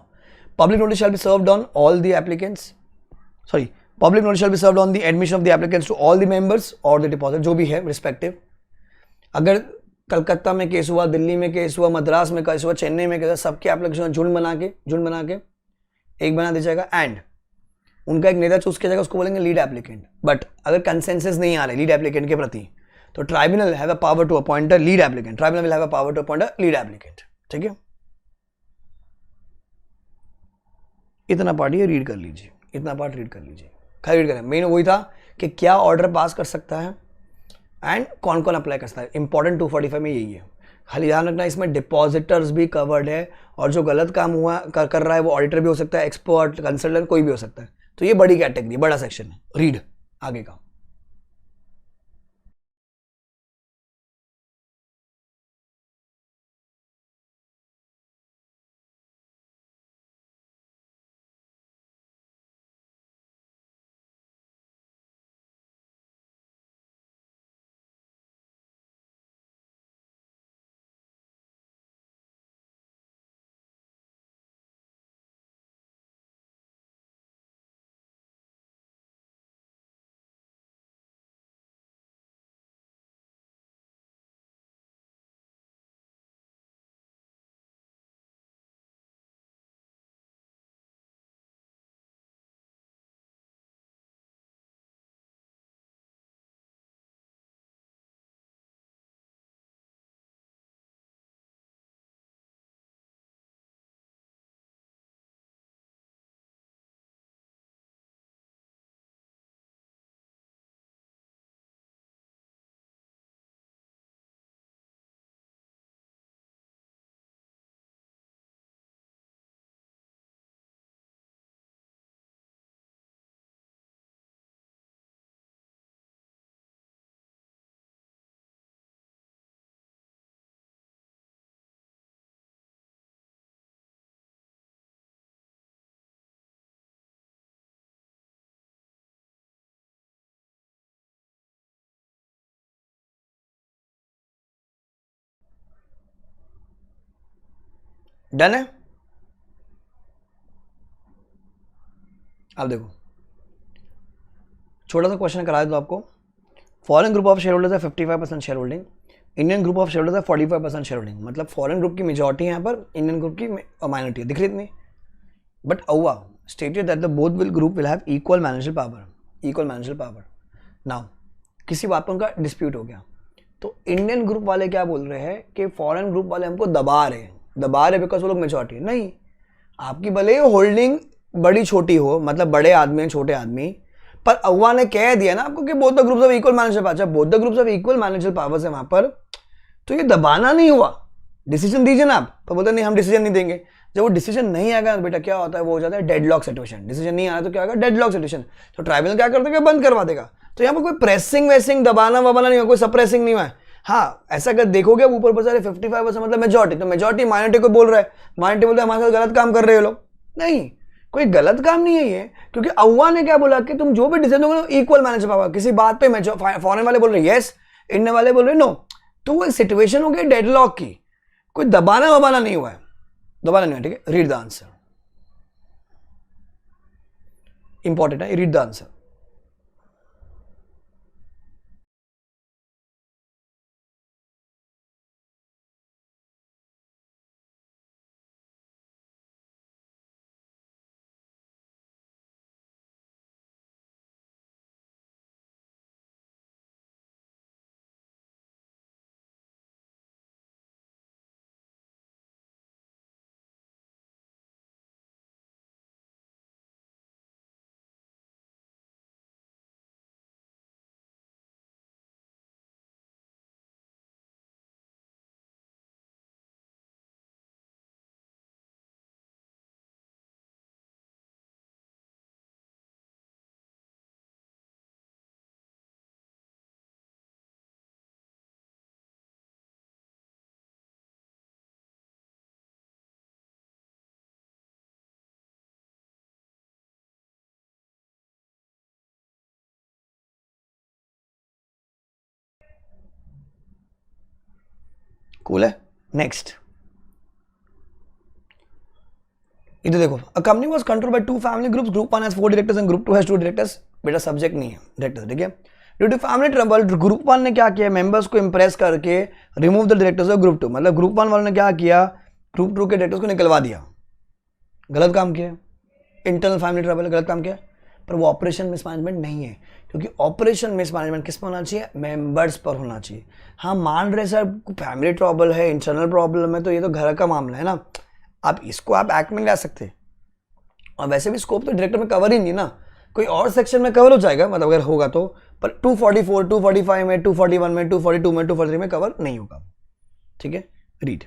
public notice shall be served on all the applicants, sorry, public notice shall be served on the admission of the applicants to all the members और द डिपॉजिट, जो भी है रिस्पेक्टिव। अगर कलकत्ता में केस हुआ, दिल्ली में केस हुआ, मद्रास में केस हुआ, चेन्नई में केस हुआ, सबके एप्लीकेशन झुंड बना के एक बना दिया जाएगा, एंड उनका एक नेता चूज किया जाएगा, उसको बोलेंगे लीड एप्लीकेंट। बट अगर कंसेंसस नहीं आ रहे लीड एप्लीकेंट के प्रति, तो tribunal have a power to appoint a lead applicant, tribunal will have a power to appoint a lead applicant, ठीक है। इतना पार्ट ये रीड कर लीजिए, इतना पार्ट रीड कर लीजिए, खाली रीड करें। मेन वही था कि क्या ऑर्डर पास कर सकता है एंड कौन कौन अप्लाई कर सकता है, इंपॉर्टेंट 245 में यही है। खाली ध्यान रखना इसमें डिपॉजिटर्स भी कवर्ड है, और जो गलत काम हुआ कर रहा है वो ऑडिटर भी हो सकता है, एक्सपर्ट, कंसल्टेंट, कोई भी हो सकता है। तो ये बड़ी कैटेगरी, बड़ा सेक्शन है। रीड आगे का। डन है। अब देखो, छोटा सा क्वेश्चन कराया तो आपको। Foreign group of share holders है 55% share holding, Indian group of share holders है 45% शेयर होल्डिंग। मतलब फॉरेन ग्रुप की मेजॉरिटी है यहाँ पर, इंडियन ग्रुप की माइनॉरिटी है, दिख रही इतनी। बट अवा stated that the both will group will have equal managerial power, equal managerial power. Now किसी बात पर उनका डिस्प्यूट हो गया, तो इंडियन ग्रुप वाले क्या बोल रहे हैं कि फॉरेन ग्रुप वाले हमको दबा रहे बिकॉज वो लोग मेजॉरिटी। नहीं, आपकी भले होल्डिंग बड़ी छोटी हो, मतलब बड़े आदमी हैं छोटे आदमी, पर अव्वा ने कह दिया ना आपको कि both the groups of equal manager power. जब both the groups of equal manager powers है वहां पर, तो ये दबाना नहीं हुआ। डिसीजन दीजिए ना आप, पर बोलते नहीं हम डिसीजन नहीं देंगे। जब वो डिसीजन नहीं आएगा बेटा क्या होता है, वो हो जाता है डेडलॉक सिचुएशन। डिसीजन नहीं आया तो क्या होगा, डेडलॉक सिचुएशन। तो ट्राइब्यूनल क्या कर देगा, बंद करवा देगा। तो यहाँ पर कोई प्रेसिंग वेसिंग दबाना वबाना नहीं हुआ, कोई सप्रेसिंग नहीं हुआ है। हाँ, ऐसा अगर देखोगे ऊपर पर सारे 55% मतलब मेजॉरिटी, तो मेजॉरिटी माइनॉरिटी को बोल रहा है, माइनॉरिटी बोलते हैं हमारे साथ गलत काम कर रहे हो लोग। नहीं, कोई गलत काम नहीं है ये, क्योंकि अव्वा ने क्या बोला कि तुम जो भी डिसीजन दोगे इक्वल मैनेजर पावर। किसी बात पे फॉरेन वाले बोल रहे यस, इंडियन वाले बोल रहे नो, तो वो सिचुएशन हो गई डेडलॉक की। कोई दबाना वबाना नहीं हुआ है, दबाना नहीं हुआ। ठीक है, रीड द आंसर, इंपॉर्टेंट है, रीड द आंसर। कूल है। नेक्स्ट, इधर देखो, a company was controlled by two family groups, group 1 has 4 directors and group 2 has 2 directors. बेटा सब्जेक्ट नहीं है, डायरेक्टर्स। ठीक है, due to family trouble group 1 ने क्या किया, मेंबर्स को इंप्रेस करके remove the directors of group 2। मतलब ग्रुप 1 वालों ने क्या किया, ग्रुप 2 के डायरेक्टर्स को निकलवा दिया। गलत काम किया, इंटरनल फैमिली ट्रबल, गलत काम किया। पर वो ऑपरेशन मिसमैनेजमेंट नहीं है, क्योंकि ऑपरेशन मिसमैनेजमेंट किस पर होना चाहिए, मेंबर्स पर होना चाहिए। हाँ मान रहे सर फैमिली ट्रबल है, इंटरनल प्रॉब्लम है, तो ये तो घर का मामला है ना, आप इसको आप एक्ट में ला सकते। और वैसे भी स्कोप तो डायरेक्टर में कवर ही नहीं ना, कोई और सेक्शन में कवर हो जाएगा, मतलब अगर होगा तो। पर 244, 245 में, 241 में, 242 में, 243 में कवर नहीं होगा। ठीक है, read.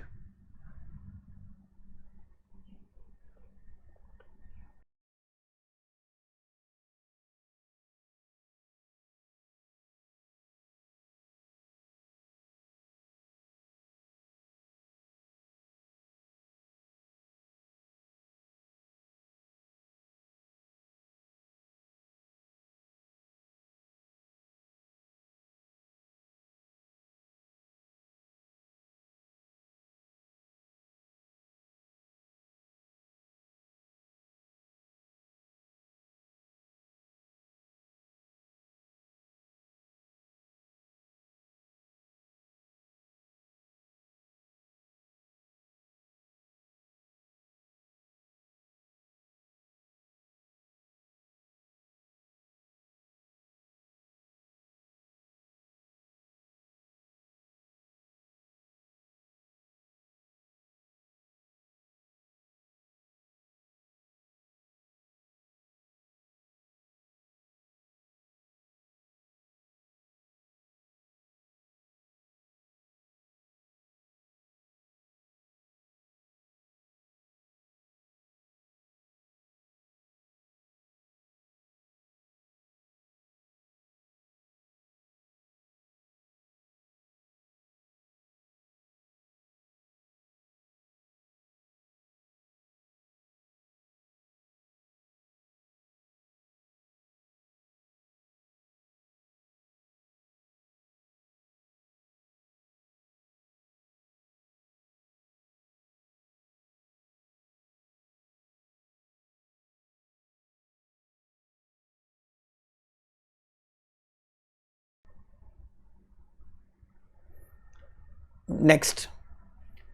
Next,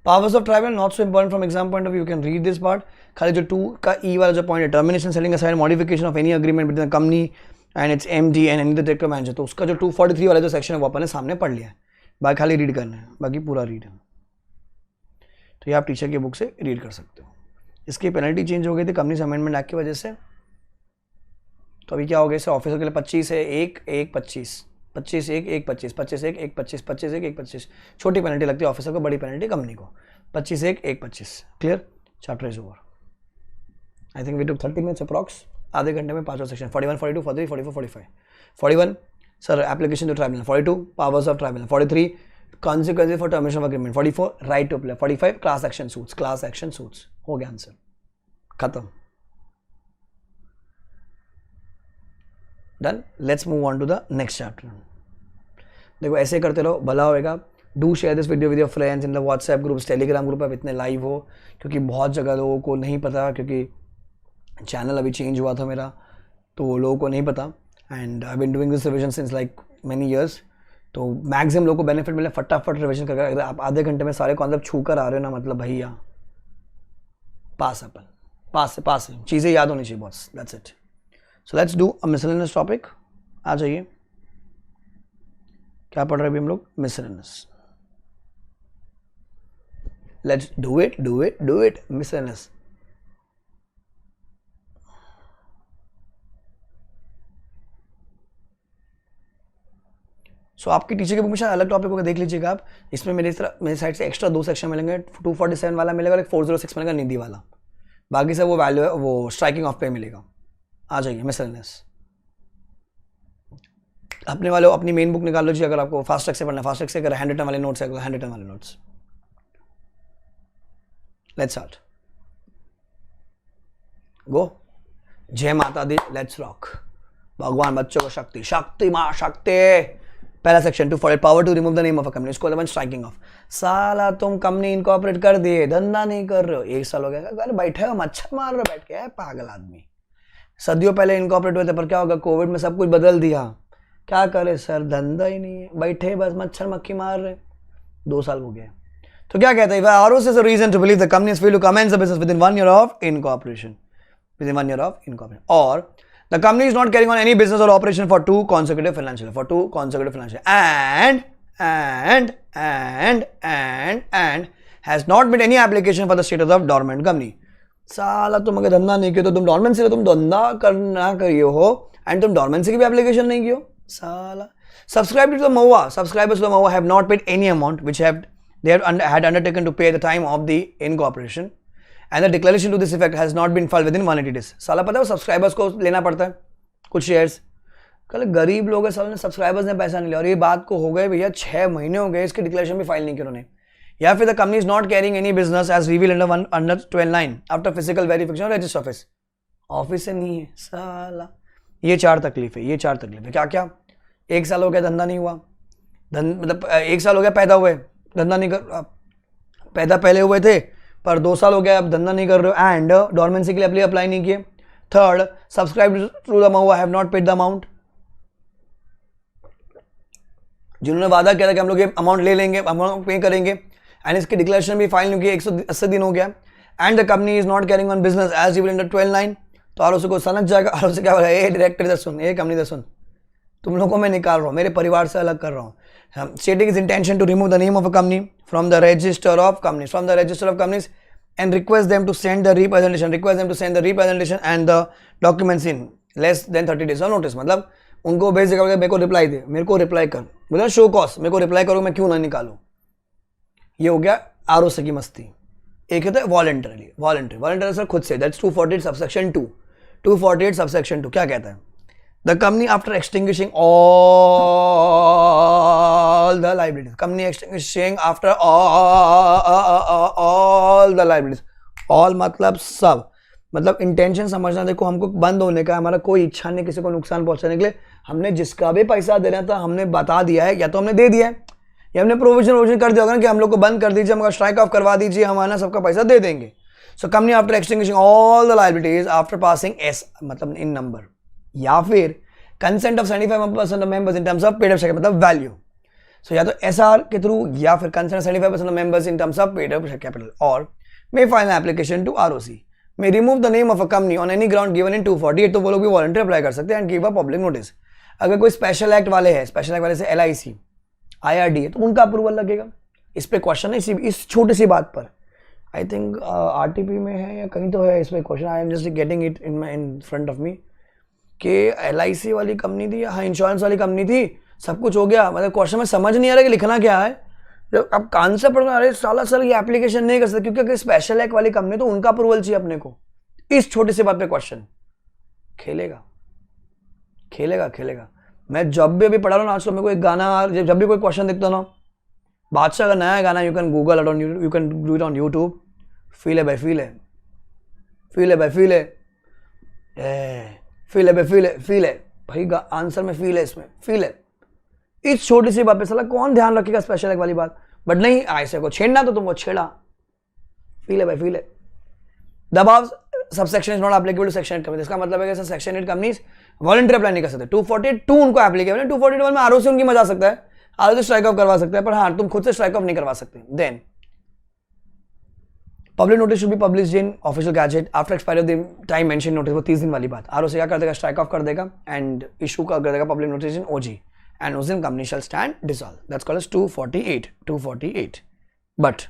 powers of tribal not so important from exam point of view, you can read this part. खाली जो 2 का ई वाला जो पॉइंट है, termination, selling aside, modification of any agreement between the company and it's MD and any director manager, तो उसका जो 243 वाला जो सेक्शन है वो अपन ने सामने पढ़ लिया है. बाकी खाली रीड करना है, बाकी पूरा रीड है. तो ये आप टीचर की बुक से रीड कर सकते हो. इसकी पेनल्टी चेंज हो गई थी कंपनीज अमेंडमेंट एक्ट की वजह से. तो अभी क्या हो गया, इसे ऑफिसर के लिए 25 है, 1-1-25, 25-1-1-25, 25-1-1-25, 25-1-1-25. छोटी पेनल्टी लगती है ऑफिसर को, बड़ी पेनल्टी कंपनी को. 25-1-1-25. Clear? Chapter is over. I think we took 30 minutes approx. आधे घंटे में 5 section, 41, 42, 43, 44, 45. 41 sir application to tribunal, 42 powers of tribunal, 43 consequences for termination of agreement, 44 right to play, 45 class action suits. हो गया आंसर, खत्म. Done. Let's move on to the next chapter. देखो ऐसे करते रहो, भला होएगा. Do share this video with your friends in the WhatsApp groups, Telegram group. आप इतने लाइव हो क्योंकि बहुत जगह लोगों को नहीं पता, क्योंकि चैनल अभी चेंज हुआ था मेरा, तो लोगों को नहीं पता. And I been doing this revision since like many years. तो मैक्सिमम लोगों को बेनिफिट मिले, फटाफट रिविजन करके. अगर आप आधे घंटे में सारे कॉन्सेप्ट छू कर आ रहे हो ना, मतलब भैया पास अपन, पास है, चीज़ें याद होनी चाहिए boss. That's it. So let's do a miscellaneous topic. आ जाइए, क्या पढ़ रहे हैं अभी हम लोग? Miscellaneous. Let's do it miscellaneous. So आपकी टीचर की बुक में शायद अलग टॉपिक होगा, देख लीजिएगा आप. इसमें मेरे साइड से एक्स्ट्रा 2 सेक्शन मिलेंगे. 247 वाला मिलेगा और एक 406 मिलेगा निधि वाला. बाकी सब वो वैल्यू, वो स्ट्राइकिंग ऑफ पे मिलेगा. आ जाइए मिसलेनियस. अपने वाले अपनी मेन बुक निकाल लीजिए. अगर आपको फास्ट ट्रैक से पढ़ना है, फास्ट ट्रैक से. अगर हैंड रिटन वाले नोट्स है, हैंड रिटन वाले नोट्स. Let's start. गो. जय माता दी. Let's rock. भगवान बच्चों को शक्ति मां शक्ति. पहला section, two four power to remove the name of a company. इसको अपन स्ट्राइकिंग ऑफ. साला तुम कंपनी इनकॉर्पोरेट कर दिए, धंधा नहीं कर रहे हो, 1 साल हो गया. अरे बैठे हो, मच्छर मार रहे हो बैठ के, पागल आदमी. सदियों पहले इनकॉर्पोरेट हुए थे, पर क्या होगा, कोविड में सब कुछ बदल दिया. क्या करे सर, धंधा ही नहीं है, बैठे बस मच्छर मक्खी मार रहे. 2 साल हो गए. तो क्या कहते हैं, ROC is a reason to believe the company is free to commence the business within 1 year of incorporation. Within 1 year of incorporation. Or the company is not carrying on any business or operation for 2 consecutive financial years. For 2 consecutive financial years. And has not made any application for the status of dormant company. साला तुम अगर धंधा नहीं किया तो तुम डॉर्मेंसी से, तुम धंधा करना करिए हो एंड तुम डॉर्मेंसी की भी एप्लीकेशन नहीं किया. साला. Subscribers to the MOA have not paid any amount which have they had undertaken to pay the time of the incorporation and the declaration to this effect has not been filed within 180 days. साला पता है वो सब्सक्राइबर्स को लेना पड़ता है कुछ शेयर्स, कल गरीब लोग हैं सालों ने, सब्सक्राइबर्स ने पैसा नहीं लिया और ये बात को हो गए भैया 6 महीने हो गए, इसकी डिक्लेरेशन भी फाइल नहीं की उन्होंने. या फिर the company is not carrying any business as reveal under 12(9) after physical verification register office. Office से नहीं है साला. ये 4 तकलीफ है, ये 4 तकलीफ है. क्या क्या? 1 साल हो गया धंधा नहीं हुआ, मतलब 1 साल हो गया पैदा हुए, धंधा नहीं कर, पैदा पहले हुए थे पर 2 साल हो गया अब धंधा नहीं कर रहे हो, एंड डॉर्मेंसी के लिए अप्लाई नहीं किए. थर्ड, सब्सक्राइब टू द महुआ have not paid the amount. जिन्होंने वादा किया था कि हम लोग ये अमाउंट ले लेंगे, अमाउंट पे करेंगे, एंड इसकी डिक्लेरेशन भी फाइल नहीं की, 180 दिन हो गया. And the company is not carrying on business as revealed under 12(9), तो आरओसी को सनक जाएगा. आरओसी क्या बोला, ए डायरेक्टर इधर सुन, ए कंपनी इधर सुन, तुम लोगों को मैं निकाल रहा हूँ, मेरे परिवार से अलग कर रहा हूँ. Stating his intention to remove the name of a company from the register of companies, and request them to send the representation and the documents in less than 30 days of notice. मतलब उनको भेज देगा, मेरे को रिप्लाई दे, मेरे को रिप्लाई कर, मतलब शो कॉस्ट, मेरे को रिप्लाई करो, मैं क्यों ना निकालूं. ये हो गया आरओसी की मस्ती. एक होता है वॉलंटरी सर खुद से, दैट्स 248 सबसेक्शन 2. 248 सबसेक्शन 2 क्या कहता है? The company after extinguishing all the liabilities. Company extinguishing after all the liabilities. All मतलब सब, मतलब इंटेंशन समझना. देखो हमको बंद होने का, हमारा कोई इच्छा नहीं किसी को नुकसान पहुंचाने के लिए. हमने जिसका भी पैसा देना था हमने बता दिया है, या तो हमने दे दिया है या हमने प्रोविजन कर दिया होगा कि हम लोग को बंद कर दीजिए, हमारा स्ट्राइक ऑफ करवा दीजिए, हमारा सबका पैसा दे देंगे. So company after extinguishing all the liabilities after passing S मतलब इन नंबर, या फिर consent of 75% of members in terms of paid up share मतलब वैल्यू. सो या तो एसआर के थ्रू या फिर consent 75% of members in terms of paid up capital, और may file an application to ROC, may remove the name of a company on any ground given in 248. तो वो लोग भी वॉलंटरी अप्लाई कर सकते हैं and give a public notice. अगर कोई स्पेशल एक्ट वाले हैं, स्पेशल एक्ट वाले से एलआईसी IRD है, तो उनका अप्रूवल लगेगा. इस पे क्वेश्चन है इस छोटी सी बात पर. आई थिंक आरटीपी में है या कहीं तो है इस पे question. I am just getting it in front of me कि LIC वाली कंपनी थी, हाँ इंश्योरेंस वाली कंपनी थी, सब कुछ हो गया. मतलब क्वेश्चन में समझ नहीं आ रहा कि लिखना क्या है. जब अब कॉन्सेप्ट पढ़ना, अरे साला सर ये एप्लीकेशन नहीं कर सकते क्योंकि अगर स्पेशल एक्ट वाली कंपनी तो उनका अप्रूवल चाहिए अपने को. इस छोटी सी बात पे क्वेश्चन खेलेगा. मैं जब भी अभी पढ़ा रहा हूँ आजकल, मेरे को एक गाना, जब भी कोई क्वेश्चन दिखता ना, बादशाह का नया गाना, you can Google it on, you can do it on YouTube. Feel है भाई, फील है भाई, आंसर में फील है, इसमें फील है. इस छोटी सी बात पे साला कौन ध्यान रखेगा स्पेशल एक्ट वाली बात. बट नहीं, ऐसे को छेड़ना तो तुमको छेड़ा. फील है. दबाव subsection is not applicable to section 8 company. इसका मतलब है कि सेक्शन 8 कंपनीज वॉलंटरी अप्लाई नहीं कर सकते. 242 उनको एप्लीकेबल है. 241 में आरओसी उनकी मजा सकता है, आरओसी स्ट्राइक ऑफ करवा सकता है, पर हाँ तुम खुद से स्ट्राइक ऑफ नहीं करवा सकते. Then public notice should be published in official gazette after expiry of the time mention notice. वो 30 दिन वाली बात. आरओसी क्या कर देगा, स्ट्राइक ऑफ कर देगा एंड इशू कर देगा public notice in OG, and उस दिन company shall stand dissolve. That's called as 248. But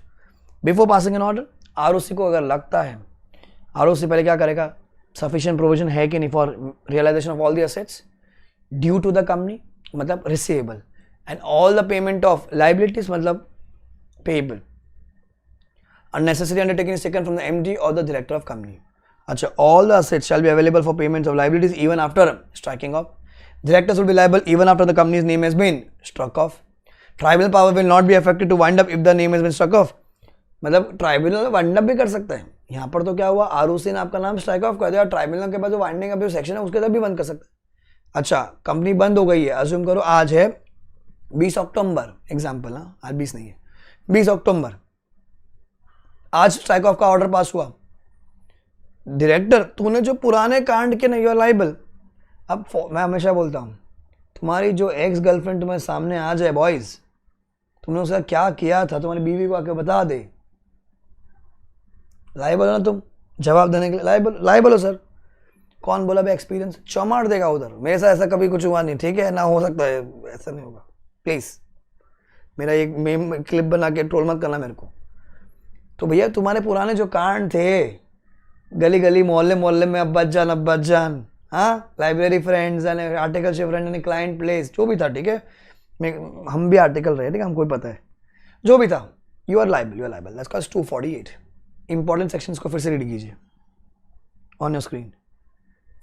before passing an order, ROC को अगर लगता है, आरओसी पहले क्या करेगा, सफिशिएंट प्रोविजन है कि नहीं for realisation of all the assets due to the company मतलब receivable, and all the payment of liabilities मतलब payable. Unnecessary undertaking is taken from the MD or the director of company. अच्छा, all the assets shall be available for payments of liabilities even after striking off. Directors will be liable even after the company's name has been struck off. Tribunal power will not be affected to wind up if the name has been struck off. मतलब ट्राइब्यूनल वाइंड अप भी कर सकता है. यहाँ पर तो क्या हुआ, आरओसी ने आपका नाम स्ट्राइक ऑफ कर दिया, ट्राइब्यूनल के पास जो वाइंडिंग का जो सेक्शन है उसके तक भी बंद कर सकता है. अच्छा, कंपनी बंद हो गई है, अज्यूम करो आज है 20 अक्टूबर, एग्जाम्पल ना, आज 20 नहीं है, 20 अक्टूबर, आज स्ट्राइक ऑफ का ऑर्डर पास हुआ. डायरेक्टर, तूने जो पुराने कांड के नहीं, यू आर लाइबल. अब मैं हमेशा बोलता हूँ, तुम्हारी जो एक्स गर्लफ्रेंड तुम्हारे सामने आ जाए, बॉयज, तुमने उसका क्या किया था, तुम्हारी बीवी को आके बता दे, लाइबल हो ना तुम, जवाब देने के लिए लाइबल हो सर. कौन बोला भाई, एक्सपीरियंस चौमार देगा उधर. मेरे साथ ऐसा कभी कुछ हुआ नहीं, ठीक है ना, हो सकता है ऐसा नहीं होगा. प्लीज़ मेरा एक मेम क्लिप बना के ट्रोल मत करना मेरे को. तो भैया तुम्हारे पुराने जो कांड थे, गली गली मोहल्ले में अब्बास जान, हाँ, library friends and article ship friend and client place, जो भी था, ठीक है, हम भी आर्टिकल रहे, ठीक है, हमको भी पता है जो भी था. You are liable that's called 248। Important sections को फिर से रीड कीजिए ऑन योर स्क्रीन,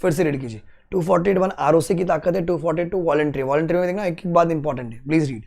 फिर से रीड कीजिए। 248 आरओसी की ताकत है, 242 वॉलंटरी में देखना एक एक बात इंपॉर्टेंट है, please read.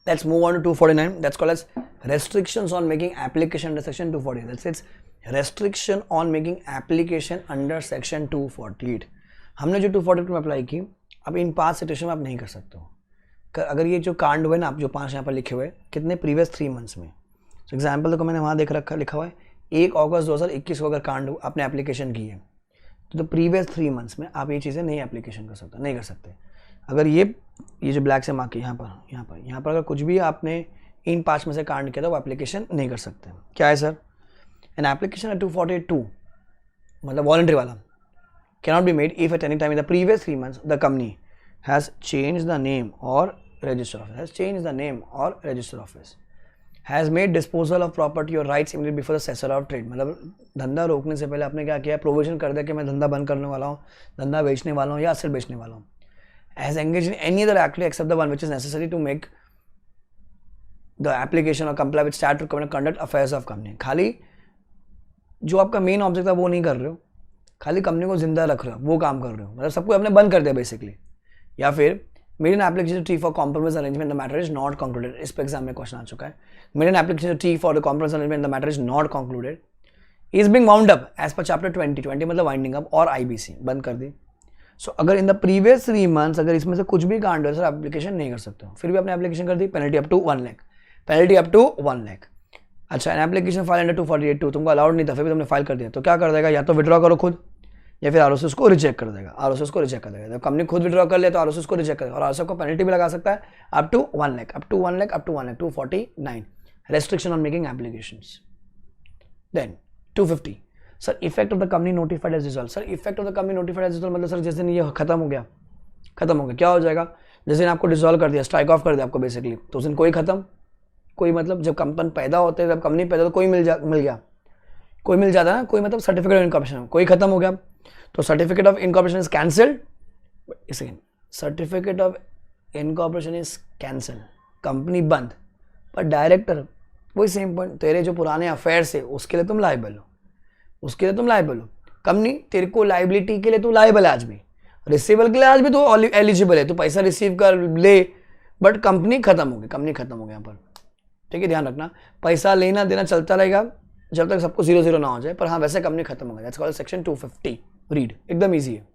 Let's move on to 249. That's called as restrictions on making application under section 248. That's its restriction on making application under section 248. हमने जो 248 में अप्लाई की, अब इन 5 सिचुएशन में आप नहीं कर सकते हो। अगर ये जो कांड हुए ना, आप जो 5 यहाँ पर लिखे हुए कितने प्रीवियस 3 मंथ्स में, तो एग्जाम्पल देखो मैंने वहाँ देख रखा लिखा हुआ है 1 अगस्त 2021 को अगर कांड आपने एप्लीकेशन की है तो प्रीवियस 3 मंथ्स में आप ये चीज़ें नहीं एप्लीकेशन कर सकते, नहीं कर सकते। अगर ये जो ब्लैक से मार्क है यहाँ पर अगर कुछ भी आपने इन 5 में से कांड किया तो वो एप्लीकेशन नहीं कर सकते। क्या है सर? एन एप्लीकेशन 242 मतलब वॉलंटरी वाला cannot be made if at any time in the previous 3 months the company has changed the name or register office, has made disposal of property or rights immediately before the cessation of trade। मतलब धंधा रोकने से पहले आपने क्या किया, प्रोविजन कर दिया कि मैं धंधा बंद करने वाला हूँ, धंधा बेचने वाला हूँ या असेट बेचने वाला हूँ। has engaged in any other activity except the one which is necessary to make the application or comply with statute requirement conduct affairs of company। खाली जो आपका मेन ऑब्जेक्ट था वो नहीं कर रहे हो, खाली कंपनी को जिंदा रख रहे हो, वो काम कर रहे हो, मतलब सबको आपने बंद कर दिया बेसिकली। या फिर made an application T for compromise arrangement the matter is not concluded. इस पे एग्जाम में क्वेश्चन आ चुका है। Made an application T for the compromise arrangement the matter is not concluded, is being wound up as per chapter 20 मतलब वाइंडिंग अप और आईबीसी, बंद कर दी। सो अगर इन द प्रीवियस 3 मंथ्स अगर इसमें से कुछ भी कांड हो सर एप्लीकेशन नहीं कर सकते हो। फिर भी आपने एप्लीकेशन कर दी, पेनल्टी अप टू 1 लाख। अच्छा, एन एप्लीकेशन फाइल अंडर 248 तुमको अलाउड नहीं था, फिर भी तुमने फाइल कर दिया, तो क्या कर देगा, या तो विड्रॉ करो खुद या फिर आरओसी उसको रिजेक्ट कर देगा। आरओसी उसको रिजेक्ट कर देगा। जब कंपनी खुद विड्रॉ कर ले तो आरओसी उसको रिजेक्ट करेगा और आरओसी को पेनल्टी भी लगा सकता है up to 1 lakh, 249। restriction on making applications. Then 250, sir effect of the company notified as result. Sir effect of the company notified as result मतलब सर जिस दिन ये खत्म हो गया क्या हो जाएगा? जिस दिन आपको डिसॉल्व कर दिया, स्ट्राइक ऑफ कर दिया आपको बेसिकली, तो उस दिन कोई खत्म, कोई मतलब जब कंपनी पैदा होते हैं, जब कंपनी पैदा, तो कोई मिल गया, कोई मिल जाता है ना, कोई मतलब सर्टिफिकेट ऑफ इनकॉर्पोरेशन, कोई खत्म हो गया तो certificate of incorporation is cancelled. Certificate of incorporation is cancel, company बंद. पर डायरेक्टर वही सेम पॉइंट, तेरे जो पुराने अफेयर्स है उसके लिए तुम लाइबल हो, उसके लिए तुम लाइबल हो. कंपनी तेरे को लाइबिलिटी के लिए तू लाइबल है आज भी, रिसीवेबल के लिए आज भी तू एलिजिबल है, तू पैसा रिसीव कर ले, बट कंपनी खत्म हो गई, यहाँ पर. ठीक है, ध्यान रखना, पैसा लेना देना चलता रहेगा जब तक सबको 0-0 ना हो जाए, पर हाँ वैसे कंपनी खत्म हो गई. That's called section 250. रीड, एकदम ईजी है.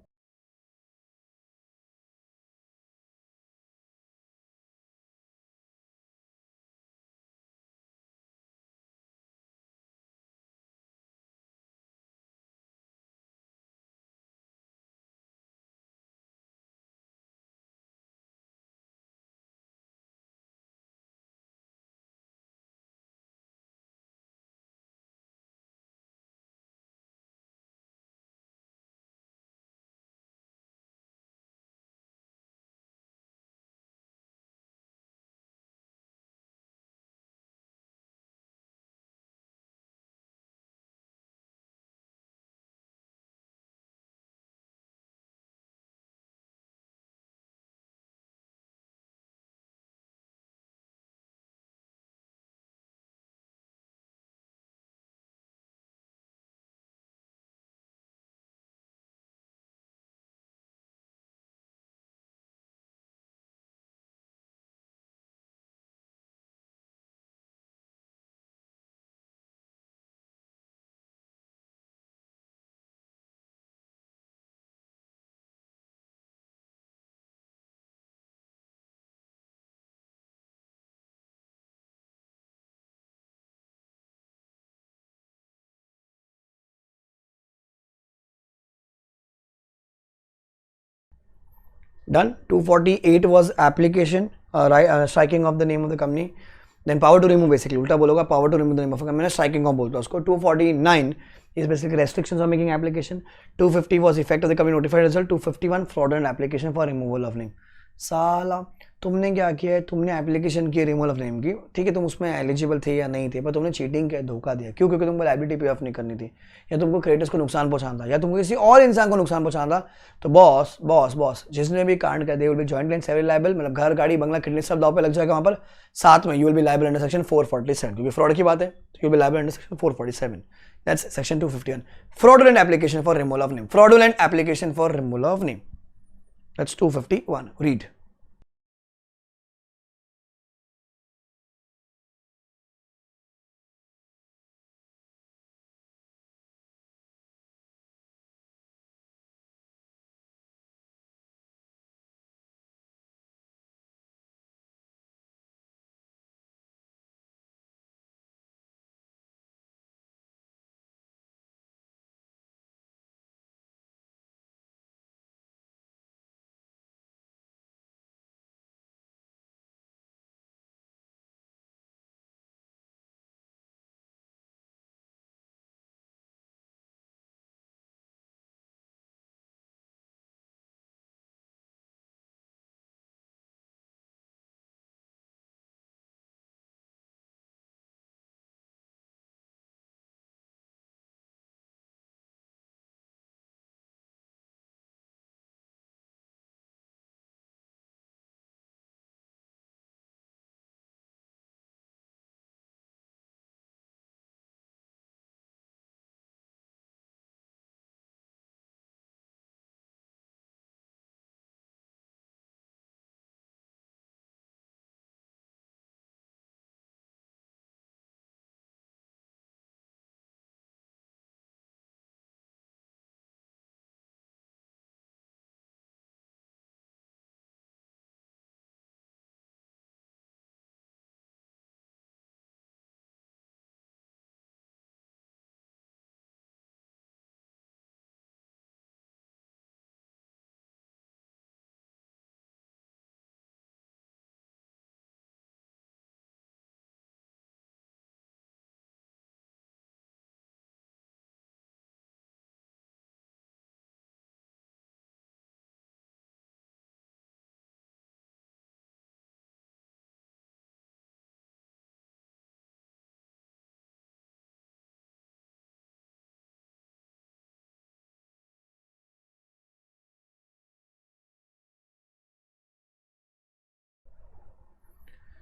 Done. 248 was application, striking of the name of the company. Then power to remove, basically उल्टा बोलोगा, power to remove the name of a company, striking of बोलता है उसको. 249 is basically restrictions on making application. 250 was effect of the company notified result. 251 fraudulent application for removal of name. साला तुमने क्या किया है, तुमने एप्लीकेशन की रिमूवल ऑफ नेम की, ठीक है, तुम उसमें एलिजिबल थे या नहीं थे, पर तुमने चीटिंग किया, धोखा दिया. क्यों? क्योंकि तुमको लायबिलिटी पे ऑफ नहीं करनी थी, या तुमको क्रेडिटर्स को नुकसान पहुंचाना था, या तुमको किसी और इंसान को नुकसान पहुंचाना था. तो बॉस जिसने भी कांड कर they will be jointly and severally liable, मतलब घर गाड़ी बंगला किडनी सब दाव पे लग जाएगा वहां पर. साथ में you will B liable under section 447, क्योंकि फ्रॉड की बात है, तो you will B liable under section 447. That's section 251. Fraudulent application for removal of name, fraudulent application for removal of name. That's 251. Read.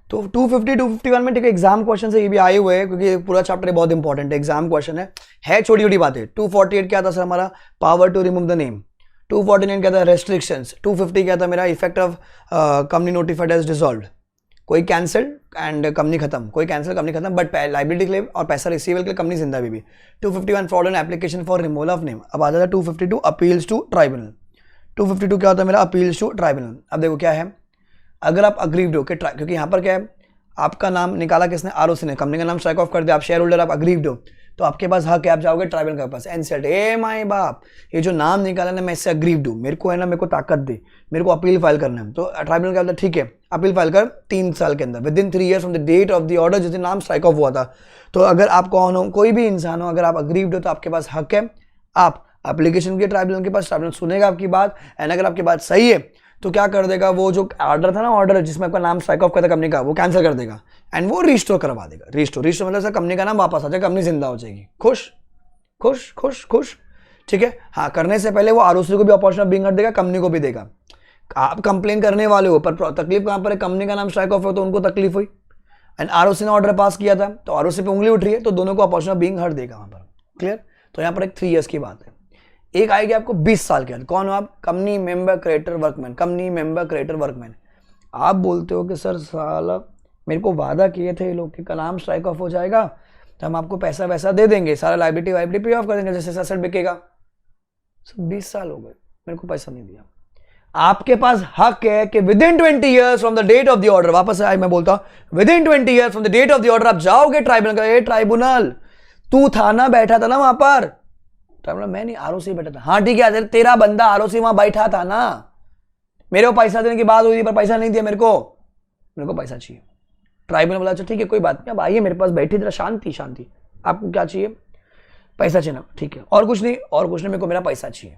तो 250 251 में ठीक है एग्जाम क्वेश्चन से ये भी आए हुए हैं, क्योंकि पूरा चैप्टर बहुत इंपॉर्टेंट है, एग्जाम क्वेश्चन है छोटी छोटी बातें। 248 क्या था सर हमारा, power to remove the name. 249 क्या था, रेस्ट्रिक्शंस। 250 क्या था मेरा, effect of company notified as dissolved, कोई कैंसिल एंड कंपनी खत्म, कोई कैंसिल कंपनी खत्म, बट लाइबिलिटी क्लेम और पैसा रिसीवेबल के लिए कंपनी जिंदा भी। 251 fraud and application for removal of name. अब आ जाता है 252 अपील्स टू ट्राइब्यूनल। 252 क्या होता है मेरा, अपील्स टू ट्राइब्यूनल। अब देखो क्या है, अगर आप अग्रीव्ड हो कि क्योंकि यहाँ पर क्या है, आपका नाम निकाला किसने, आरओसी ने, कंपनी का नाम स्ट्राइक ऑफ कर दिया, आप शेयर होल्डर, आप अग्रीव्ड हो, तो आपके पास हक है, आप जाओगे ट्राइब्यूनल के पास, एनसीएलटी, ए माय बाप, ये जो नाम निकाला ना मैं इससे अग्रीव्ड हूँ, मेरे को है ना, मेरे को ताकत दे, मेरे को अपील फाइल करना है। तो ट्राइब्यूनल क्या बोलता है, ठीक है अपील फाइल कर 3 साल के अंदर, within 3 years from the date of the order जिस दिन नाम स्ट्राइक ऑफ हुआ था। तो अगर आप कौन हो, कोई भी इंसान हो, अगर आप अग्रीव्ड हो तो आपके पास हक है, आप एप्लीकेशन के ट्राइब्यूनल के पास, ट्राइब्यूनल सुनेगा आपकी बात, एंड अगर आपकी बात सही है तो क्या कर देगा, वो जो ऑर्डर था ना, ऑर्डर जिसमें आपका नाम स्ट्राइक ऑफ करता कंपनी का, वो कैंसिल कर देगा एंड वो रिस्टोर करवा देगा। रिस्टोर मतलब सर कंपनी का नाम वापस आ जाएगा, कंपनी जिंदा हो जाएगी। खुश खुश खुश खुश, ठीक है। हाँ, करने से पहले वो आरओसी को भी अपॉर्चुनिटी बिंग हट देगा, कंपनी को भी देगा। आप कंप्लेन करने वाले हो, पर तकलीफ कहां पर है, कंपनी का नाम स्ट्राइक ऑफ हो तो उनको तकलीफ हुई, एंड आरओसी ने ऑर्डर पास किया था तो आरओसी पे उंगली उठ रही है, तो दोनों को अपॉर्चुनिटी बिंग हट देगा वहां पर। क्लियर। तो यहाँ पर एक 3 ईयर्स की बात है। एक आएगी आपको 20 साल के अंदर, कौन हो आप, company member creator workman, company member creator workman. आप बोलते हो कि सर साला मेरे को वादा किए थे लोग कि का नाम स्ट्राइक ऑफ हो जाएगा तो हम आपको पैसा वैसा दे देंगे, सारा लाइबिलिटी वाइबिलिटी पे ऑफ कर देंगे, जैसे एसेट बिकेगा। सर 20 साल हो गए, मेरे को पैसा नहीं दिया। आपके पास हक है कि within 20 years from the date of the order, वापस आए मैं बोलता हूं, within 20 years from the date of the order आप जाओगे ट्राइब्यूनल का, ट्राइब्यूनल तू था ना, बैठा था ना वहां पर, ट्राइब्यूनल मैं नहीं, आरओसी बैठा था, हाँ ठीक है तेरा बंदा आरओसी वहां बैठा था ना, मेरे को पैसा देने की बात हुई थी पर पैसा नहीं दिया, मेरे को पैसा चाहिए। ट्राइब्यूनल बोला अच्छा ठीक है कोई बात नहीं, अब आइए मेरे पास बैठिए जरा, शांति शांति, आपको क्या चाहिए, पैसा चाहिए ना, ठीक है, और कुछ नहीं, और कुछ नहीं, मेरे को मेरा पैसा चाहिए।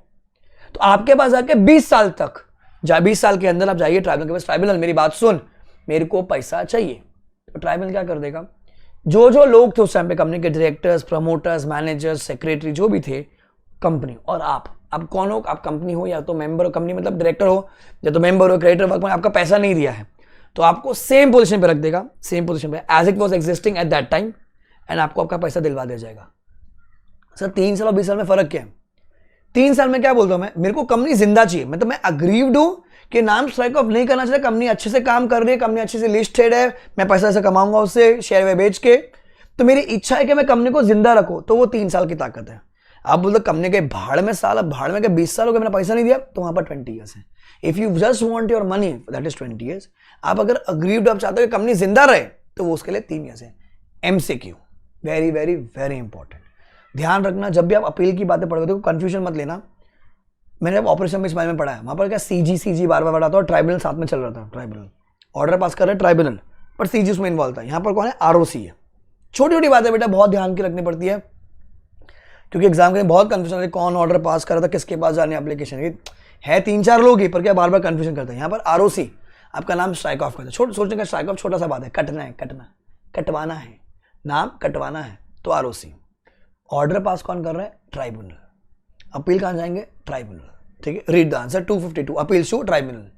तो आपके पास आके 20 साल तक, 20 साल के अंदर आप जाइए ट्राइब्यूनल के पास, ट्राइब्यूनल मेरी बात सुन, मेरे को पैसा चाहिए। तो ट्राइब्यूनल क्या कर देगा, जो जो लोग थे उस टाइम पे कंपनी के डायरेक्टर्स, प्रमोटर्स, मैनेजर्स, सेक्रेटरी जो भी थे कंपनी, और आप कौन हो, आप कंपनी हो या तो मेंबर हो, कंपनी मतलब डायरेक्टर हो या तो मेंबर हो, क्रिएटर वर्क में आपका पैसा नहीं दिया है तो आपको सेम पोजीशन पे रख देगा, सेम पोजीशन पे as it was existing at that time, and आपको आपका पैसा दिलवा दिया जाएगा। सर 3 साल और 20 साल में फर्क क्या है, 3 साल में क्या बोलता हूं मैं, मेरे को कंपनी जिंदा चाहिए, मतलब मैं अग्रीव्ड हूं कि नाम स्ट्राइक ऑफ नहीं करना चाहिए, कंपनी अच्छे से काम कर रही है, कंपनी अच्छे से लिस्टेड है, मैं पैसा ऐसे कमाऊंगा उससे शेयर वे बेच के, तो मेरी इच्छा है कि मैं कंपनी को जिंदा रखूं, तो वो 3 साल की ताकत है। आप बोलते कंपनी के भाड़ में साल, भाड़ में 20 साल हो गए मैंने पैसा नहीं दिया, तो वहां पर 20 ईयर्स है। If you just want your money that is 20 years. आप अगर अग्रीव्ड, आप चाहते हो कि कंपनी जिंदा रहे, तो वो उसके लिए 3 ईयर्स है। MCQ, very very very important, ध्यान रखना जब भी आप अपील की बातें पढ़ोगे तो कंफ्यूजन मत लेना। मैंने जब ऑपरेशन में में पढ़ा है, वहां पर क्या सीजी बार बार पढ़ा था और ट्राइब्यूनल साथ में चल रहा था, ट्राइब्यूनल ऑर्डर पास कर रहे ट्राइब्यूनल, पर सीजी उसमें इन्वॉल्व था। यहां पर कौन है, आरओसी है। छोटी छोटी बातें बेटा बहुत ध्यान की रखनी पड़ती है, क्योंकि एग्जाम के बहुत कंफ्यूजन है, कौन ऑर्डर पास कर रहा था, किसके पास जाने एप्लीकेशन है, 3-4 लोग ही, पर क्या बार बार कंफ्यूजन करते हैं। यहाँ पर आरओसी आपका नाम स्ट्राइक ऑफ करता है, सोचने का स्ट्राइक ऑफ छोटा सा बात है, कटना है, कटवाना है, नाम कटवाना है, तो आरओसी। ऑर्डर पास कौन कर रहा है, ट्राइब्यूनल। अपील कहां जाएंगे, ट्राइब्यूनल। ठीक है, read the answer 252 appeals to tribunal.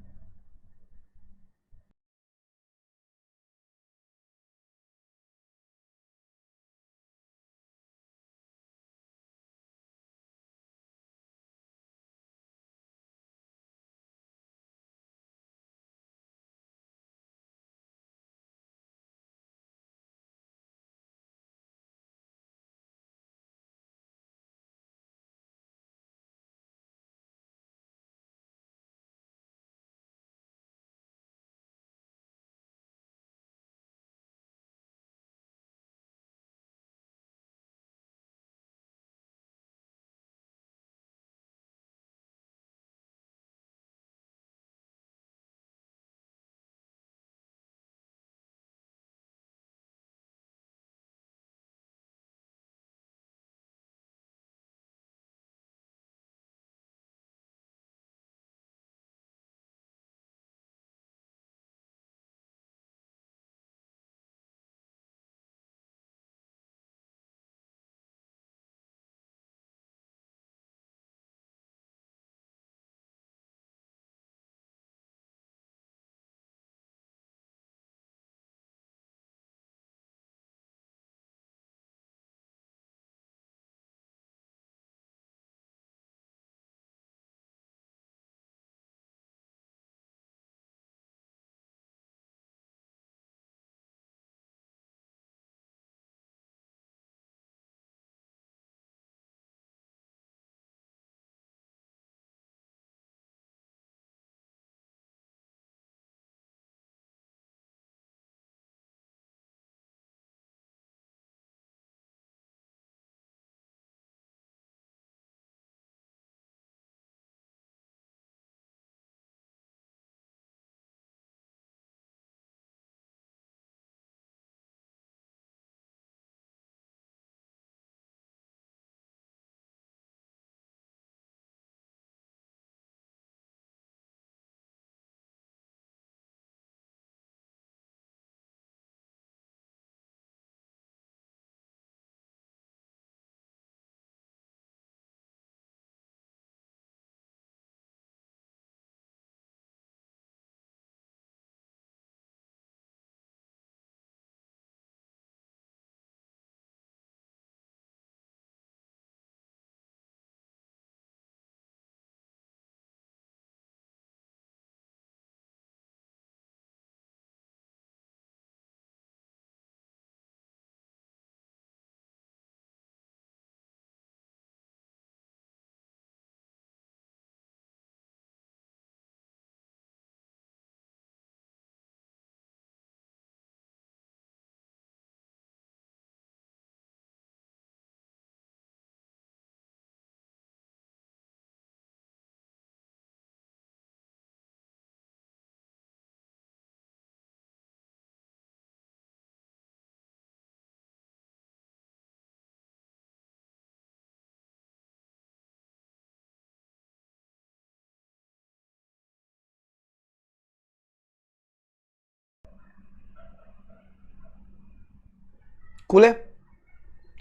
Cool है,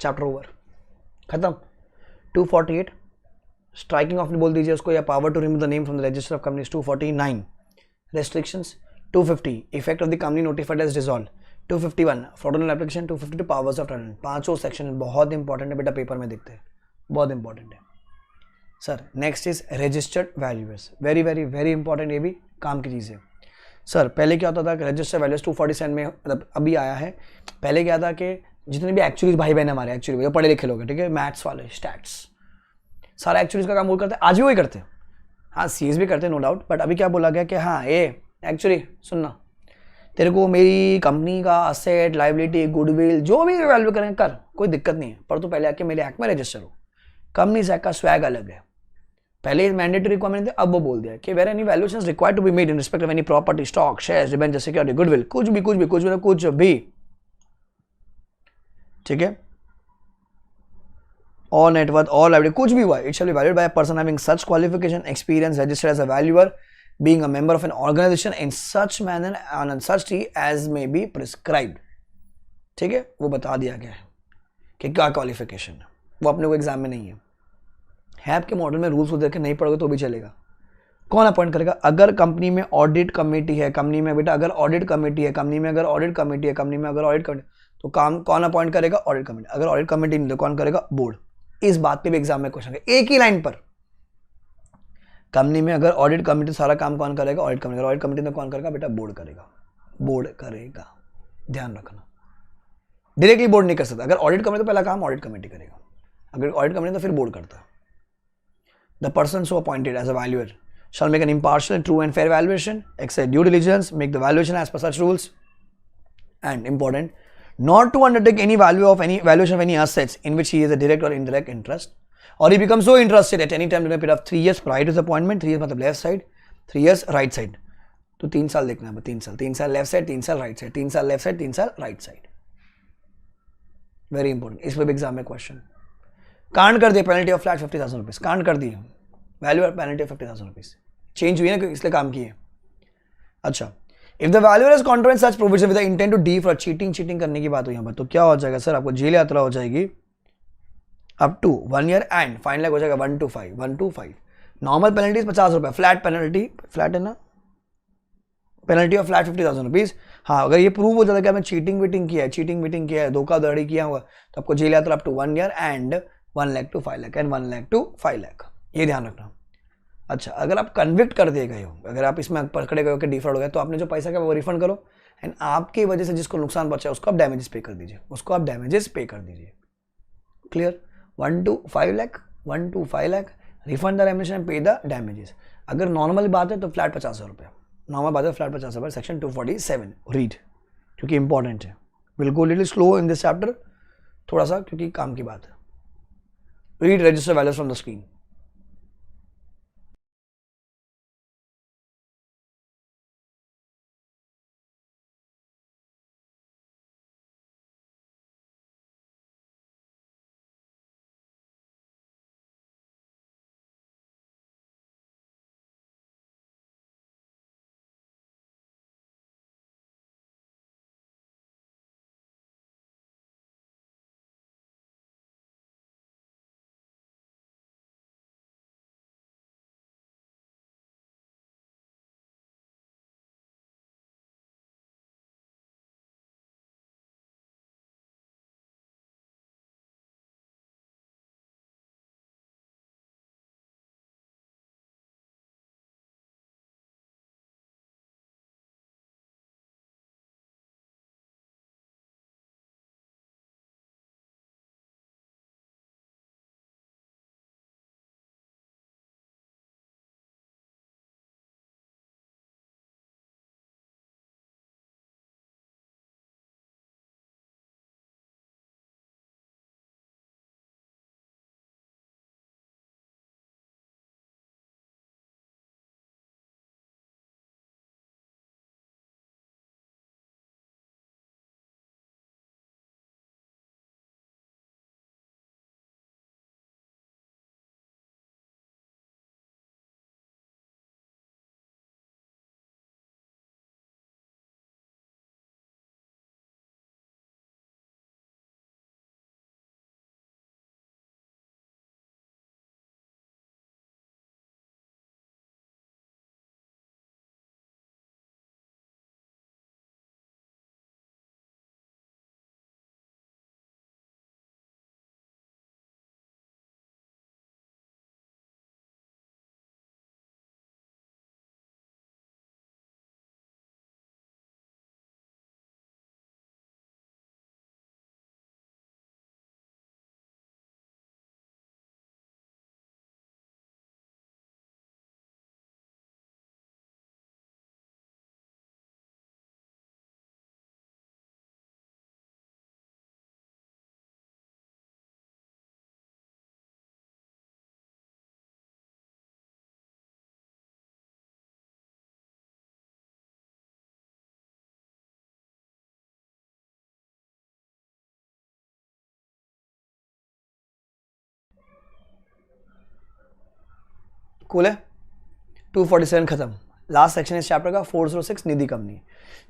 चैप्टर ओवर, खत्म। 248 स्ट्राइकिंग ऑफ बोल दीजिए उसको, या power to remove the name from the register of companies 249 restrictions, 250 effect of the company notified as dissolve, 251 fraudulent application, 252 powers of attorney. पांचों सेक्शन बहुत इंपॉर्टेंट है बेटा, पेपर में दिखते हैं, बहुत इंपॉर्टेंट है sir. Next is registered valuers, very very very important, ये भी काम की चीज़ है सर। पहले क्या होता था कि रजिस्टर्ड वैल्यूअर्स 247 में मतलब अभी आया है, पहले क्या था कि जितने भी एक्चुअली भाई बहन हमारे एक्चुअली जो पढ़े लिखे लोग हैं, ठीक है, मैथ्स वाले, स्टैट्स, सारा एक्चुअलीज का काम वो करते हैं, आज भी वही करते हैं। हाँ सीएस भी करते हैं नो डाउट, बट अभी क्या बोला गया कि हाँ ये एक्चुअली सुनना, तेरे को मेरी कंपनी का असेट, लाइबिलिटी, गुडविल जो भी वैल्यू करेंगे कर, कोई दिक्कत नहीं है, पर तू पहले आके मेरे एक्ट में रजिस्टर हो। कंपनीज एक्ट का स्वैग अलग है, पहले मैंडेटरी रिक्वायरमेंट थी, अब वो बोल दिया कि where any valuations required to be made in respect of any property, stock, shares, debenture, security, goodwill, कुछ भी, ठीक है, और नेटवर्थ और लाइबिलिटी कुछ भी हुआ, it shall be valued by a person having such qualification, experience, registered as a valuer, being a member of an organisation in such manner and on such T as may be prescribed. ठीक है, वो बता दिया गया है कि क्या क्वालिफिकेशन है, वो अपने को एग्जाम में नहीं है। आपके मॉडल में रूल्स को देख के नहीं पढ़ोगे तो भी चलेगा। कौन अपॉइंट करेगा? अगर कंपनी में ऑडिट कमेटी है, कंपनी में बेटा अगर ऑडिट कमेटी है, कंपनी में अगर ऑडिट कमेटी है, कंपनी में अगर ऑडिट कमेटी, तो काम कौन अपॉइंट करेगा? Audit committee. अगर ऑडिट कमेटी नहीं तो कौन करेगा? बोर्ड। इस बात पे भी एग्जाम में क्वेश्चन है, एक ही लाइन पर। कंपनी में अगर ऑडिट कमेटी सारा काम कौन करेगा? Audit committee. ऑडिट कमेटी में कौन करेगा? बेटा बोर्ड करेगा, बोर्ड करेगा, ध्यान रखना। डायरेक्टली बोर्ड नहीं कर सकता। अगर ऑडिट कमेटी तो पहला काम ऑडिट कमेटी करेगा, अगर ऑडिट कमेटी तो फिर बोर्ड करता है। The person so appointed as a valuer shall make an impartial and true and fair valuation, exercise due diligence, make the valuation as per such rules, and important, not to undertake any valuation of any assets in which he has a direct or indirect interest, or he becomes so interested at any time during a period of 3 years prior to his appointment, 3 years मतलब left side, 3 years right side, तो 3 साल देखना है, 3 साल left side, 3 साल right side, 3 साल left side, 3 साल right side, वेरी इंपॉर्टेंट। इस पर भी एग्जाम में क्वेश्चन। कांड कर दिया पेनल्टी ऑफ फ्लैट 50,000 रुपीज, कांड कर दिए, value of penalty of 50,000 rupees change हुई ना, इसलिए काम किए। अच्छा, if the valuer is contravenes such provision with the intent to डी फॉर चीटिंग करने की बात हुई यहाँ पर, तो क्या हो जाएगा सर? आपको जेल यात्रा हो जाएगी up to 1 year and fine लैग हो जाएगा 1 to 5। नॉर्मल पेनल्टी 50 रुपये, फ्लैट पेनल्टी, फ्लैट है ना, पेनल्टी ऑफ फ्लैट 50,000 रुपीज। हाँ, अगर ये प्रूव हो जाता है कि आपने चीटिंग वीटिंग किया है, धोखाधड़ी किया हुआ, तो आपको जेल यात्रा up to 1 year and 1 lakh to 5 lakh and 1 lakh to 5 lakh, ये ध्यान रखना। अच्छा, अगर आप कन्विक्ट कर दिए गए हो, अगर आप इसमें पकड़े गए हो कि डिफॉल्ट हो गया, तो आपने जो पैसा का वो रिफंड करो, एंड आपकी वजह से जिसको नुकसान पहुंचा उसको आप डैमेजेस पे कर दीजिए, clear? 1 to 5 lakh, 1 to 5 lakh, refund the remuneration, पे द डैमेजेस। अगर नॉर्मल बात है तो फ्लैट 50,000 रुपये, नॉर्मल बात है फ्लैट 50,000 रुपये, सेक्शन 247 रीड, क्योंकि इंपॉर्टेंट है। Will go little slow in this chapter, थोड़ा सा, क्योंकि काम की बात है। Read register values from the screen. Cool है। 247 खत्म। लास्ट सेक्शन इस चैप्टर का 406 निधि कंपनी।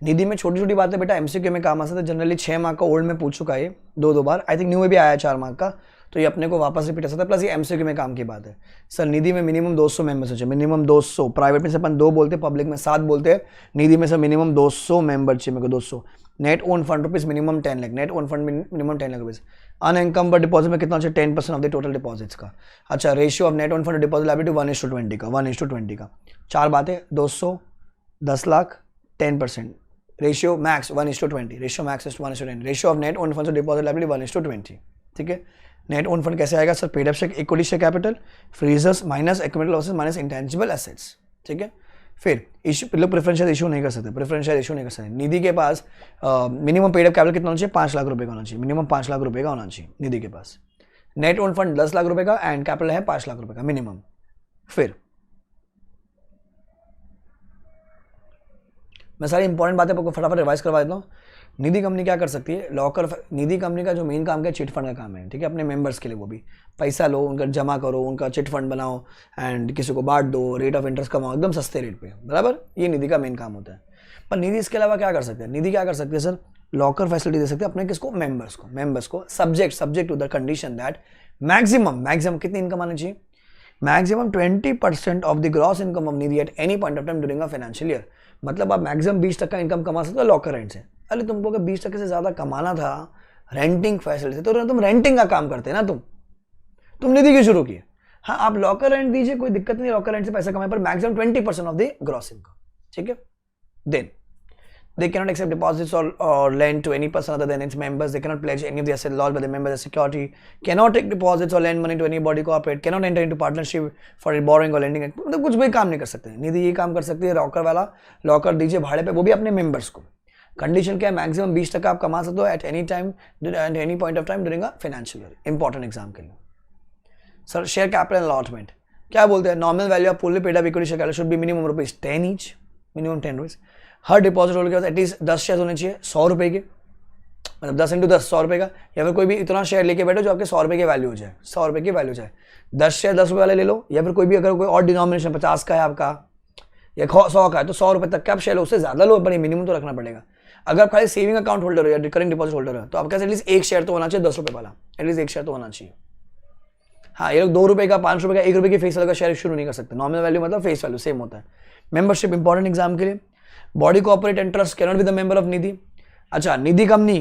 निधि में छोटी छोटी बातें बेटा एमसीक्यू में काम आ सकता है। जनरली 6 मार्क का ओल्ड में पूछ चुका है 2 बार, आई थिंक न्यू में भी आया 4 मार्क का, तो ये अपने को वापस रिपीट हो सकता है। प्लस ये एमसीक्यू में काम की बात है। सर निधि में मिनिमम 200 मेंबर्स चाहिए, मिनिमम 200। प्राइवेट में से अपन 2 बोलते हैं, पब्लिक में 7 बोलते हैं। निधि में से मिनिमम 200 मेंबर चाहिए मेरे को, 200। Net own fund rupees minimum 10 lakh, net own fund minimum 10 lakh rupees. Unencumbered deposit में कितना चाहिए? 10% ऑफ द टोटल डिपॉजिट्स का। अच्छा, ratio of net own fund deposit liability 1:20 का, 1:20 का। 4 बातें, 200, 10 lakh, 10%। Ratio max 1:20, ratio max is 1:20। Ratio of net own fund deposit liability 1:20। ठीक है। नेट ओन फंड कैसे आएगा sir? Paid up share, equity share capital, freezers minus accumulated losses minus intangible assets. ठीक है। फिर इशू, लोग प्रेफरेंशियल इशू नहीं कर सकते, प्रेफरेंशियल इशू नहीं कर सकते। निधि के पास मिनिमम पेड अप कैपिटल कितना होना चाहिए? 5 लाख रुपए का होना चाहिए, मिनिमम 5 लाख रुपए का होना चाहिए निधि के पास। नेट ओन फंड 10 लाख रुपए का एंड कैपिटल है 5 लाख रुपए का मिनिमम। फिर मैं सारी इंपॉर्टेंट बातें आपको फटाफट रिवाइज करवा देता हूँ। निधि कंपनी क्या कर सकती है? लॉकर, निधि कंपनी का जो मेन काम है चिट फंड का काम है। ठीक है। अपने मेंबर्स के लिए वो भी पैसा लो, उनका जमा करो, उनका चिट फंड बनाओ एंड किसी को बांट दो, रेट ऑफ इंटरेस्ट कमाओ एकदम सस्ते रेट पे, बराबर। ये निधि का मेन काम होता है। पर निधि इसके अलावा क्या कर सकते हैं? निधि क्या कर सकते हैं सर? लॉकर फैसिलिटी दे सकते हैं अपने किसको? मेंबर्स को subject to the condition that maximum कितनी इनकम आनी चाहिए? Maximum 20% of the gross income of Nidhi at any point of time during a financial year. मतलब आप मैक्सिमम 20% इनकम कमा सकते हो लॉकर रेंट से। अरे तुमको अगर 20% से ज्यादा कमाना था रेंटिंग फैसिलिटी तो तुम रेंटिंग का काम करते ना, तुम निधि क्यों शुरू किए? हाँ, आप लॉकर रेंट दीजिए, कोई दिक्कत नहीं, लॉकर रेंट से पैसा कमाए, पर maximum 20% of the gross income. ठीक है। Then they cannot accept deposits or lend to any person other than its members. They cannot pledge any of the assets lost by the members as security. Cannot take deposits or lend money to any body corporate. Cannot enter into partnership for borrowing or lending. मतलब कुछ भी काम नहीं कर सकते। निधि ये काम कर सकती है, लॉकर वाला लॉकर दीजिए भाड़े पे, वो भी अपने मेंबर्स को। कंडीशन क्या है? मैक्सिमम 20% आप कमा सकते हो at any time eight any point of time during a financial year. Important exam के लिए। सर शेयर कैपिटल अलॉटमेंट क्या बोलते हैं? Nominal value off fully paid up equity share capital should be minimum ₹10 each, minimum 10 rupees. Her deposit holder के पास एटलीस्ट 10 शेयर होने चाहिए 100 रुपए के, मतलब 10 × 10 100 रुपए का। या फिर कोई भी इतना शेयर लेके बैठो जो आपके 100 रुपए की वैल्यू हो जाए, 100 रुपए की वैल्यू जाए। 10 शेयर 10 रुपए वाले ले लो, या फिर कोई भी अगर कोई और डिनोमिनेशन 50 का है आपका या 100 का है तो 100 रुपए तक का आप शेयर लो, उससे ज्यादा लो, पर मिनिमम तो रखना पड़ेगा। अगर आप खाली सेविंग अकाउंट होल्डर हो या रिकरिंग डिपॉजिट होल्डर हो तो आपके पास एटलीस्ट एक शेयर तो होना चाहिए 10 रुपए वाला, एटलीस्ट एक शेयर तो होना चाहिए। हाँ, ये लोग 2 रुपए का, 5 रुपए का, 1 रुपए की फेस वैल्यू का शेयर शुरू नहीं कर सकते। नॉमिनल वैल्यू मतलब फेस वैल्यू सेम होता है। मेंबरशिप इंपॉर्टेंट एग्जाम के लिए। Body corporate and trust can not be the member of Nidhi. अच्छा, निधि कंपनी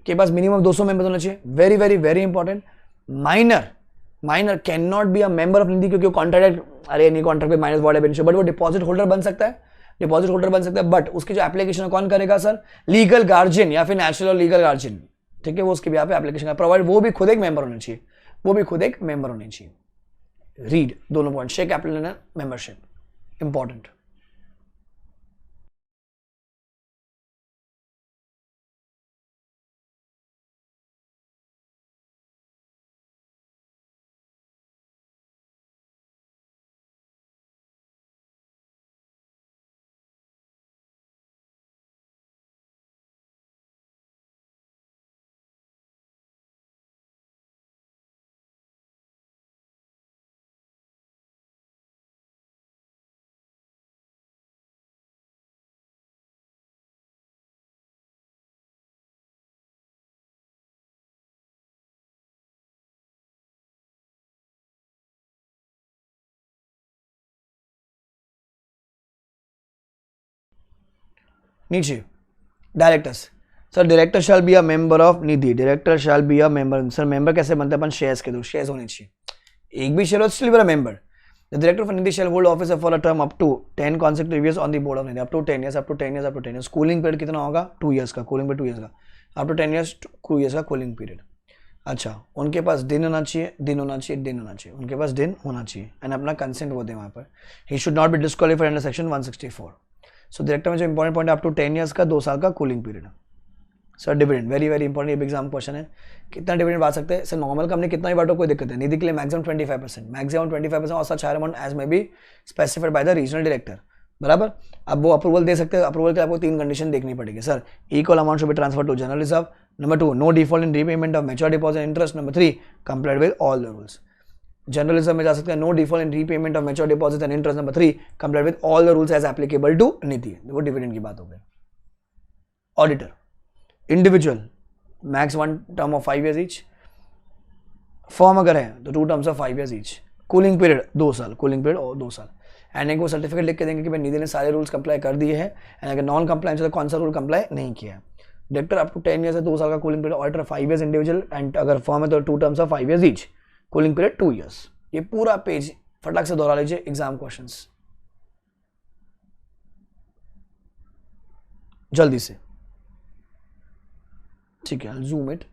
के पास मिनिमम 200 मेंबर होना चाहिए। Very very very important. Minor can not be a member of Nidhi क्योंकि कॉन्ट्रैक्ट, अरे नहीं कॉन्ट्रैक्ट पे माइनस वॉट बेनिफिट, बट वो डिपॉजिट होल्डर बन सकता है, डिपॉजिट होल्डर बन सकता है। बट उसकी जो एप्लीकेशन कौन करेगा सर? लीगल गार्जियन या फिर नेचुरल और लीगल गार्जियन। ठीक है, वो उसके भी यहाँ पे एप्लीकेशन प्रोवाइड, वो भी खुद एक मेंबर होना चाहिए, वो भी खुद एक मेंबर होनी चाहिए। रीड दोनों point, share capital and membership, important. नीचे directors. Sir director shall be a member of Nidhi, director shall be a member. Sir member कैसे बनते हैं? अपन शेयर्स के थ्रू, शेयर्स होने चाहिए। एक भी शेयर हो still be a member. The director of Nidhi shall hold office for a term up to 10 consecutive years on the board of Nidhi, up to 10 years, up to 10 years, up to 10 years। Cooling period कितना होगा? 2 years का कूलिंग पीरियड, 2 years का, अप टू 10 years 2 years का कूलिंग पीरियड। अच्छा, उनके पास दिन होना चाहिए, दिन होना चाहिए, दिन होना चाहिए, उनके पास दिन होना चाहिए एंड अपना कंसेंट वो दे वहाँ पर। He should not be disqualified under section 164। So director में जो इंपॉर्टेंट पॉइंट है अप टू 10 years का, 2 साल का cooling period. Sir dividend very very important, ये एग्जाम क्वेश्चन है। कितना डिविडेंड बांट सकते हैं? सर नॉर्मल कंपनी कितना ही बांटो कोई दिक्कत है, निधि के लिए मैक्सिमम 25%, मैक्सिमम 25% और सच हायर अमाउंट एज में be specified by the regional director, बराबर। अब वो अप्रूवल दे सकते हैं, अप्रूवल के आपको 3 कंडीशन देखनी पड़ेगी। Sir equal amount should be transfer to general reserve, number 2 no default in repayment of mature deposit interest, number 3 complied with all the rules. जनरलिज्म में जा सकते हैं, no default in repayment of mature deposit and interest. Number 3, comply with all the rules as applicable to नीति, वो डिविडेंड की बात हो गई। Auditor, individual max 1 term of 5 years each, form अगर है तो 2 terms of 5 years each, cooling period 2 साल, कूलिंग पीरियड और 2 साल। एंड एक वो सर्टिफिकेट लिख के देंगे कि भाई निधि ने सारे रूल्स कंप्लाई कर दिए हैं, एंड अगर नॉन कंप्लाइंस है तो कौन सा रूल कंप्लाई नहीं किया है। डायरेक्टर अप टू 10 years है, 2 साल का cooling period, auditor 5 years individual, and अगर फॉर्म है तो 2 terms of 5 years each, cooling period 2 years। ये पूरा पेज फटाक से दोहरा लीजिए, एग्जाम क्वेश्चंस जल्दी से, ठीक है। Zoom it.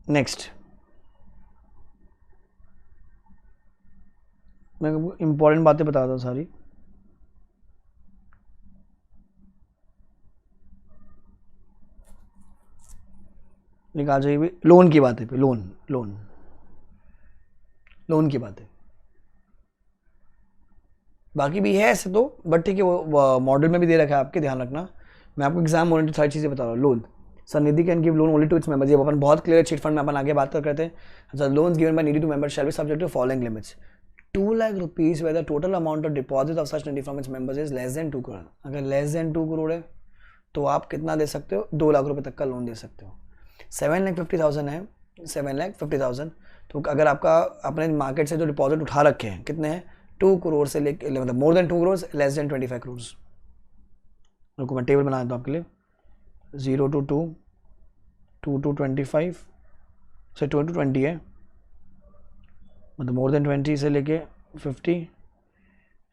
नेक्स्ट, मैं आपको इंपॉर्टेंट बातें बताता हूँ सारी। निकाल जाइए भी, लोन की बात है, लोन की बात है, बाकी भी है ऐसे तो, बट ठीक है, वो मॉडल में भी दे रखा है आपके, ध्यान रखना। मैं आपको एग्जाम ओरिएंटेड सारी चीज़ें बता रहा हूँ। Loan, sir Nidhi can give loan only to its members, ये अपन बहुत क्लियर, चिट फंड में अपन आगे बात करते हैं। अच्छा, loans given by Nidhi two members shall be subject to following limits, 2 lakh rupees where the total amount of deposit of such Nidhi from its members is less than 2 crore. अगर लेस देन 2 करोड़ है तो आप कितना दे सकते हो, 2 लाख रुपए तक का लोन दे सकते हो। 7,50,000 है, 7,50,000, तो अगर आपका अपने मार्केट से जो डिपॉजिट उठा रखे हैं कितने हैं, 2 करोड़ से लेकर, मतलब more than 2 crore, less than 25 crore. रुको मैं टेबल बना देता हूँ आपके लिए, 0 to 2, 2 to 25 से 2 to 20 है, मतलब मोर देन 20 से लेके 50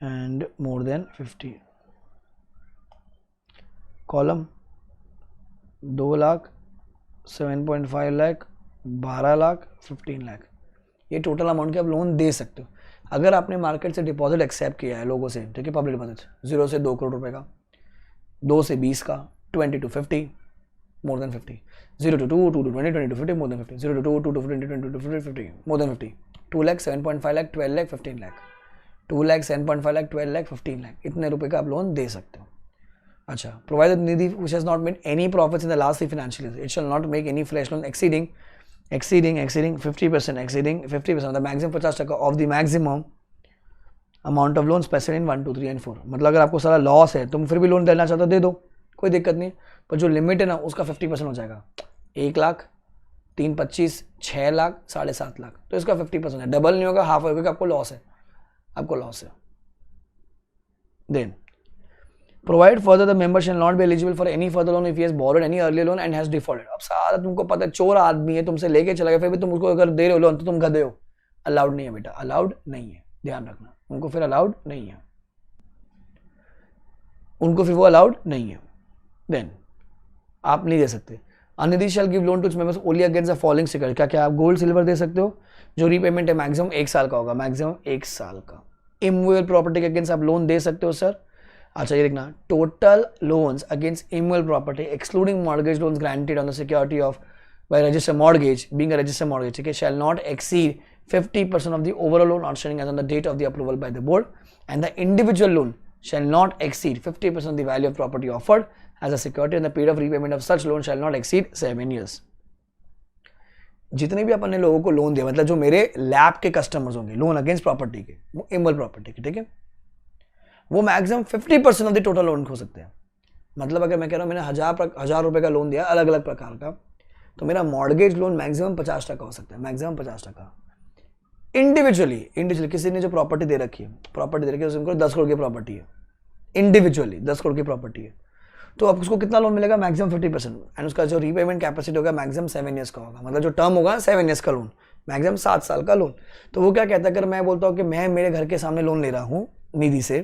and more than 50। Column 2 lakh, 7.5 lakh, 12 lakh, 15 lakh, ये टोटल अमाउंट के आप लोन दे सकते हो। अगर आपने मार्केट से डिपॉजिट एक्सेप्ट किया है लोगों से, ठीक है, पब्लिक डिपॉजिट 0 से 2 करोड़ रुपए का, 2 से 20 का, 20 to 50, more than 50, 0 to 2, 2 to 20, 20 to 50, more than 50, 0 to 2, 2 to 20, 20 to 50, 50, more than 50, 2 lakh, 7.5 lakh, 12 lakh, 15 lakh, 2 lakh, 7.5 lakh, 12 lakh, 15 lakh, इतने रुपए का आप लोन दे सकते हो। अच्छा, provided Nidhi which has not made any profits in the last 3 financial years, it shall not make any fresh loan exceeding 50%, exceeding 50% of the maximum 50% of the maximum amount of loan specified in 1, 2, 3 and 4। मतलब अगर आपको सारा लॉस है, तुम फिर भी लोन देना चाहते हो दे दो, कोई दिक्कत नहीं, पर जो लिमिट है ना उसका 50% हो जाएगा। 1 लाख, 3, 25, 6 लाख, 7.5 लाख, तो इसका 50% है, डबल नहीं होगा, हाफ होगा, क्योंकि आपको लॉस है। Then provide further the member shall not be eligible for any further loan if he has borrowed any earlier loan and has defaulted. अब सारा तुमको पता है, चोर आदमी है, तुमसे लेके चला गया, फिर भी तुम उसको अगर दे रहे हो लोन तो तुम गधे हो, अलाउड नहीं है बेटा, अलाउड नहीं है, ध्यान रखना, उनको फिर अलाउड नहीं है, उनको फिर वो अलाउड नहीं है। देन आप नहीं दे सकते। अनिधि शैल give loan to its members only against the following security, क्या क्या आप गोल्ड सिल्वर दे सकते हो, जो रीपेमेंट है मैक्सिमम 1 साल का होगा, मैक्सिमम 1 साल का। इमूवेबल प्रॉपर्टी के अगेंस्ट आप लोन दे सकते हो सर। अच्छा, ये देखना, total loans against immovable property excluding mortgage loans granted on the security of by registered mortgage, being a registered mortgage, okay, shall not exceed 50% of the overall loan outstanding as on the date of the approval by the board, and the individual loan shall not exceed 50% of the value of property offered as a security, and the period of repayment of such loan shall not exceed 7 years. जितने भी अपन ने लोगों को लोन दिया, मतलब जो मेरे लैब के कस्टमर्स होंगे लोन अगेंस्ट प्रॉपर्टी के, वो इमोबल प्रॉपर्टी के, ठीक है, वो maximum 50% of the total loan हो सकते हैं. मतलब अगर मैं कह रहा हूँ मैंने 1000 रुपये का लोन दिया अलग अलग प्रकार का, तो मेरा मॉर्गेज लोन मैक्सिमम 50% हो सकता है, मैक्सिमम 50%. इंडिविजुअली किसी ने जो प्रॉपर्टी दे रखी है उसको 10 करोड़ की प्रॉपर्टी है, इंडिविजुअली 10 करोड़ की प्रॉपर्टी है, तो अब उसको कितना लोन मिलेगा, मैक्सिमम 50%. एंड उसका जो रीपेमेंट कैपेसिटी होगा मैक्सिमम 7 ईयर्स का होगा, मतलब जो टर्म होगा 7 ईयर्स का लोन, मैक्सिमम 7 साल का लोन. तो वो क्या कहता है, अगर मैं बोलता हूँ कि मैं मेरे घर के सामने लोन ले रहा हूँ निधि से,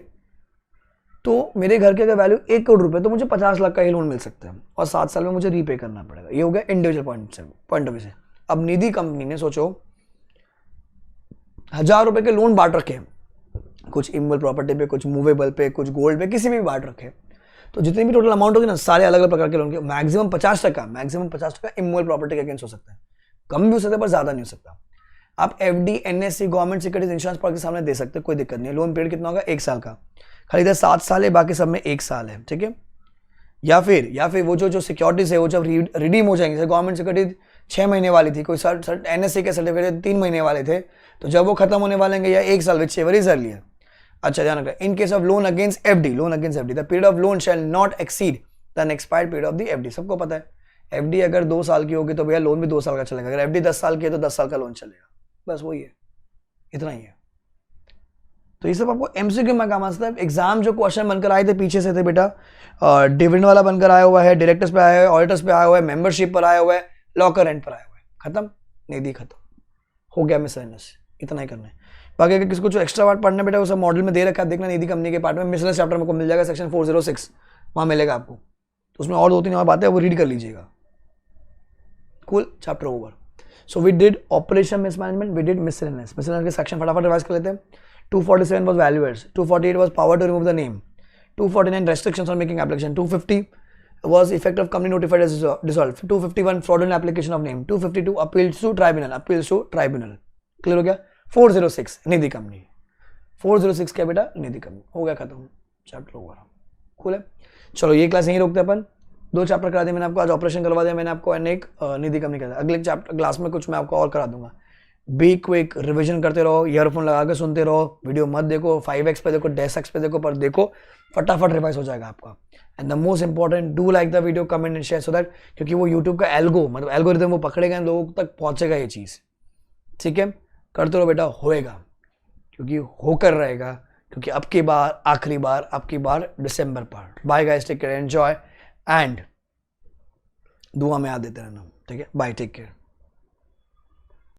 तो मेरे घर की अगर वैल्यू 1 करोड़ रुपए, तो मुझे 50 लाख का ही लोन मिल सकता है और 7 साल में मुझे रीपे करना पड़ेगा. ये हो गया इंडिविजुअल पॉइंट ऑफ व्यू से. अब निधि कंपनी ने सोचो 1000 रुपए के लोन बांट रखे हैं, कुछ इमोबल प्रॉपर्टी पे, कुछ मूवेबल पे, कुछ गोल्ड पे, किसी भी बांट रखे. तो जितनी भी टोटल अमाउंट होगी ना, सारे अलग अलग प्रकार के लोन के मैक्सिमम 50% इमोबल प्रॉपर्टी के अगेंस्ट हो सकता है. कम भी हो सकता है पर ज्यादा नहीं हो सकता. आप FD, NSC, government securities, insurance policy के सामने दे सकते हैं, कोई दिक्कत नहीं है. लोन पीरियड कितना होगा, 1 साल का. खाली इधर 7 साल है, बाकी सब में 1 साल है, ठीक है. या फिर वो जो सिक्योरिटीज है वो जब रिडीम हो जाएंगे, जैसे गवर्नमेंट सिक्योरिटी 6 महीने वाली थी, कोई एनएससी के सर्टिफिकेट 3 महीने वाले थे, तो जब वो खत्म होने वाले या 1 साल विच एवर इज अर्लियर. अच्छा ध्यान रखना, इन case of loan against FD, the period of loan shall not exceed the expired period of the FD. सबको पता है एफडी अगर 2 साल की होगी तो भैया लोन भी 2 साल का चलेगा. अगर एफडी 10 साल की है तो 10 साल का लोन चलेगा. बस वही है, इतना ही है. तो ये सब आपको एमसीक्यू में काम आ सकता है. एग्जाम जो क्वेश्चन बनकर आए थे पीछे से थे बेटा, डिविडेंड वाला बनकर आया हुआ है, डायरेक्टर्स पे आया हुआ है, ऑडिटर्स पे आया हुआ है, मेंबरशिप पर आया हुआ है, लॉकर रेंट पर आया हुआ है. खत्म, निधि खत्म हो गया. मिसलेनियस इतना ही करना है. बाकी अगर किसी को जो एक्स्ट्रा पार्ट पढ़ना बेटा, वो सब मॉडल में दे रखा है, देखना निधि कंपनी के पार्ट में मिसलेनियस चैप्टर में को मिल जाएगा, सेक्शन 406 वहां मिलेगा आपको. तो उसमें और 2-3 और बातें वो रीड कर लीजिएगा. Cool, chapter over. So we did operation mismanagement, we did miscellaneous के सेक्शन फटाफट रिवाइज कर लेते हैं. 247 was valuers, 248 was power to remove the name, 249 restrictions on making application, 250 was effect of company notified as dissolved, 251 fraudulent application of name, 252 appeals to tribunal. Clear हो गया. 406 निधि कंपनी, 406 क्या बेटा, निधि कंपनी. हो गया खत्म, चैप्टर ओवर. कूल है. चलो ये क्लास यहीं रोकते हैं अपन. 2 चैप्टर करा दिए मैंने आपको, आज ऑपरेशन करवा दिया मैंने आपको, एंड एक निधि कंपनी करा. अगले चैप्टर क्लास में कुछ मैं आपको और करा दूंगा. बी क्विक, रिवीजन करते रहो, ईयरफोन लगा के सुनते रहो, वीडियो मत देखो, 5x पे देखो, 10x पे देखो, पर देखो फटाफट रिवाइज हो जाएगा आपका. And the most important, do like the video, comment and share, so that, क्योंकि वो यूट्यूब का एल्गोरिथम वो पकड़ेगा, लोगों तक पहुंचेगा ये चीज़. ठीक है, करते रहो बेटा, होएगा, क्योंकि होकर रहेगा, क्योंकि अब की बार आखिरी बार, अब की बार दिसंबर पर. Bye guys, take care, enjoy, and दुआ में याद देते रहना. ठीक है, बाय, टेक केयर.